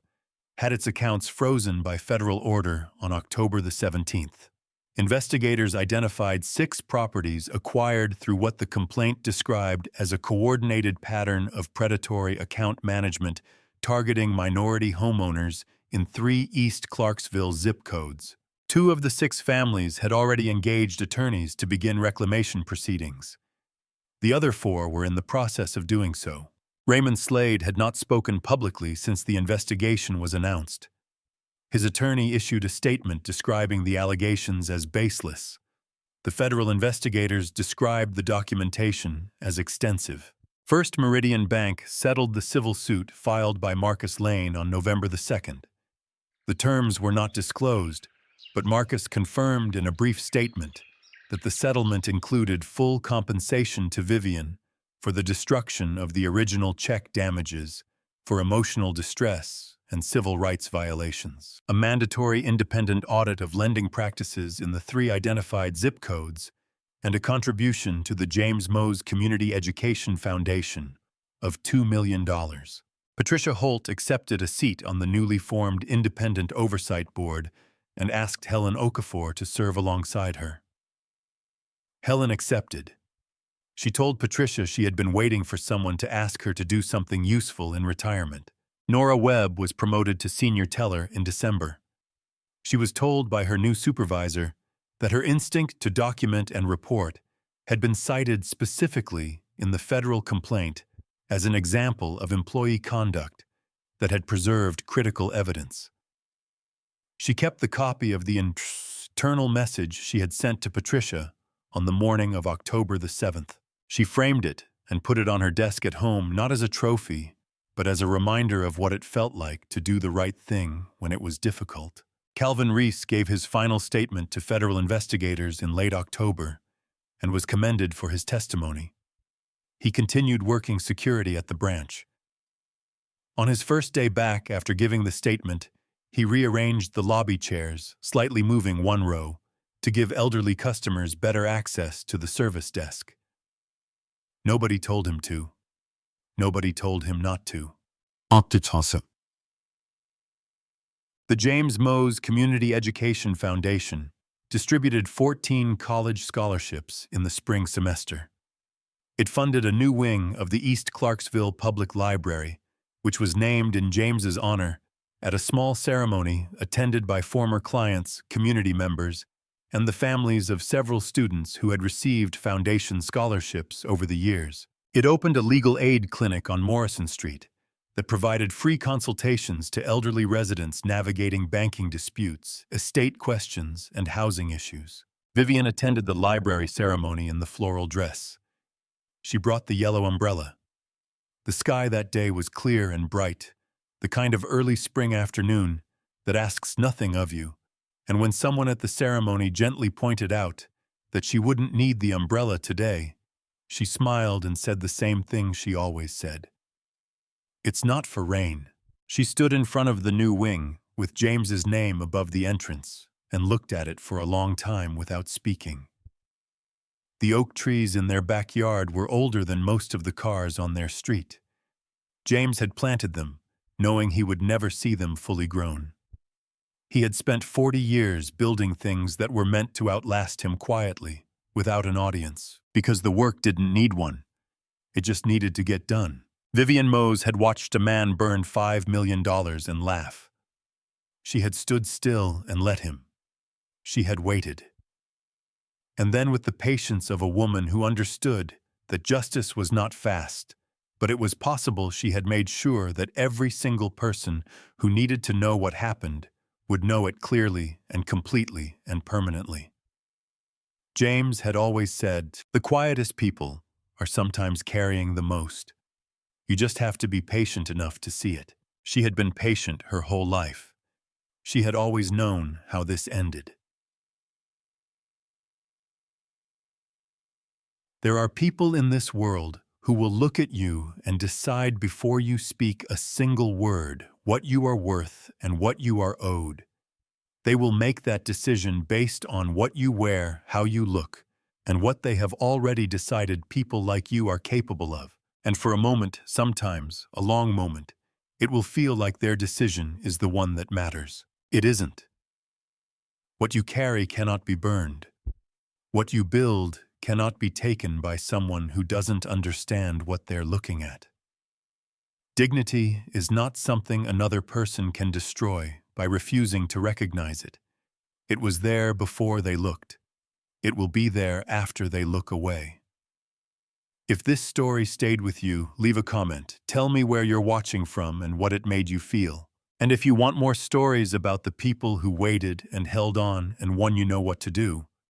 had its accounts frozen by federal order on October the 17th. Investigators identified 6 properties acquired through what the complaint described as a coordinated pattern of predatory account management targeting minority homeowners in 3 East Clarksville zip codes. 2 of the 6 families had already engaged attorneys to begin reclamation proceedings. The other 4 were in the process of doing so. Raymond Slade had not spoken publicly since the investigation was announced. His attorney issued a statement describing the allegations as baseless. The federal investigators described the documentation as extensive. First Meridian Bank settled the civil suit filed by Marcus Lane on November the 2nd. The terms were not disclosed, but Marcus confirmed in a brief statement that the settlement included full compensation to Vivian for the destruction of the original check damages for emotional distress and civil rights violations, a mandatory independent audit of lending practices in the 3 identified zip codes, and a contribution to the James Mose Community Education Foundation of $2 million. Patricia Holt accepted a seat on the newly formed Independent Oversight Board and asked Helen Okafor to serve alongside her. Helen accepted. She told Patricia she had been waiting for someone to ask her to do something useful in retirement. Nora Webb was promoted to senior teller in December. She was told by her new supervisor that her instinct to document and report had been cited specifically in the federal complaint as an example of employee conduct that had preserved critical evidence. She kept the copy of the internal message she had sent to Patricia on the morning of October the 7th. She framed it and put it on her desk at home not as a trophy, but as a reminder of what it felt like to do the right thing when it was difficult. Calvin Reese gave his final statement to federal investigators in late October and was commended for his testimony. He continued working security at the branch. On his first day back after giving the statement, he rearranged the lobby chairs, slightly moving one row, to give elderly customers better access to the service desk. Nobody told him to. Nobody told him not to. The James Mose Community Education Foundation distributed 14 college scholarships in the spring semester. It funded a new wing of the East Clarksville Public Library, which was named in James's honor at a small ceremony attended by former clients, community members, and the families of several students who had received foundation scholarships over the years. It opened a legal aid clinic on Morrison Street that provided free consultations to elderly residents navigating banking disputes, estate questions, and housing issues. Vivian attended the library ceremony in the floral dress. She brought the yellow umbrella. The sky that day was clear and bright, the kind of early spring afternoon that asks nothing of you, and when someone at the ceremony gently pointed out that she wouldn't need the umbrella today, she smiled and said the same thing she always said. "It's not for rain." She stood in front of the new wing, with James's name above the entrance, and looked at it for a long time without speaking. The oak trees in their backyard were older than most of the cars on their street. James had planted them, knowing he would never see them fully grown. He had spent 40 years building things that were meant to outlast him quietly, without an audience, because the work didn't need one. It just needed to get done. Vivian Mose had watched a man burn $5 million and laugh. She had stood still and let him. She had waited. And then, with the patience of a woman who understood that justice was not fast, but it was possible, she had made sure that every single person who needed to know what happened would know it clearly and completely and permanently. James had always said, "The quietest people are sometimes carrying the most. You just have to be patient enough to see it." She had been patient her whole life. She had always known how this ended. There are people in this world who will look at you and decide before you speak a single word what you are worth and what you are owed. They will make that decision based on what you wear, how you look, and what they have already decided people like you are capable of. And for a moment, sometimes, a long moment, it will feel like their decision is the one that matters. It isn't. What you carry cannot be burned. What you build cannot be taken by someone who doesn't understand what they're looking at. Dignity is not something another person can destroy by refusing to recognize it. It was there before they looked. It will be there after they look away. If this story stayed with you, leave a comment. Tell me where you're watching from and what it made you feel. And if you want more stories about the people who waited and held on and won, you know what to do.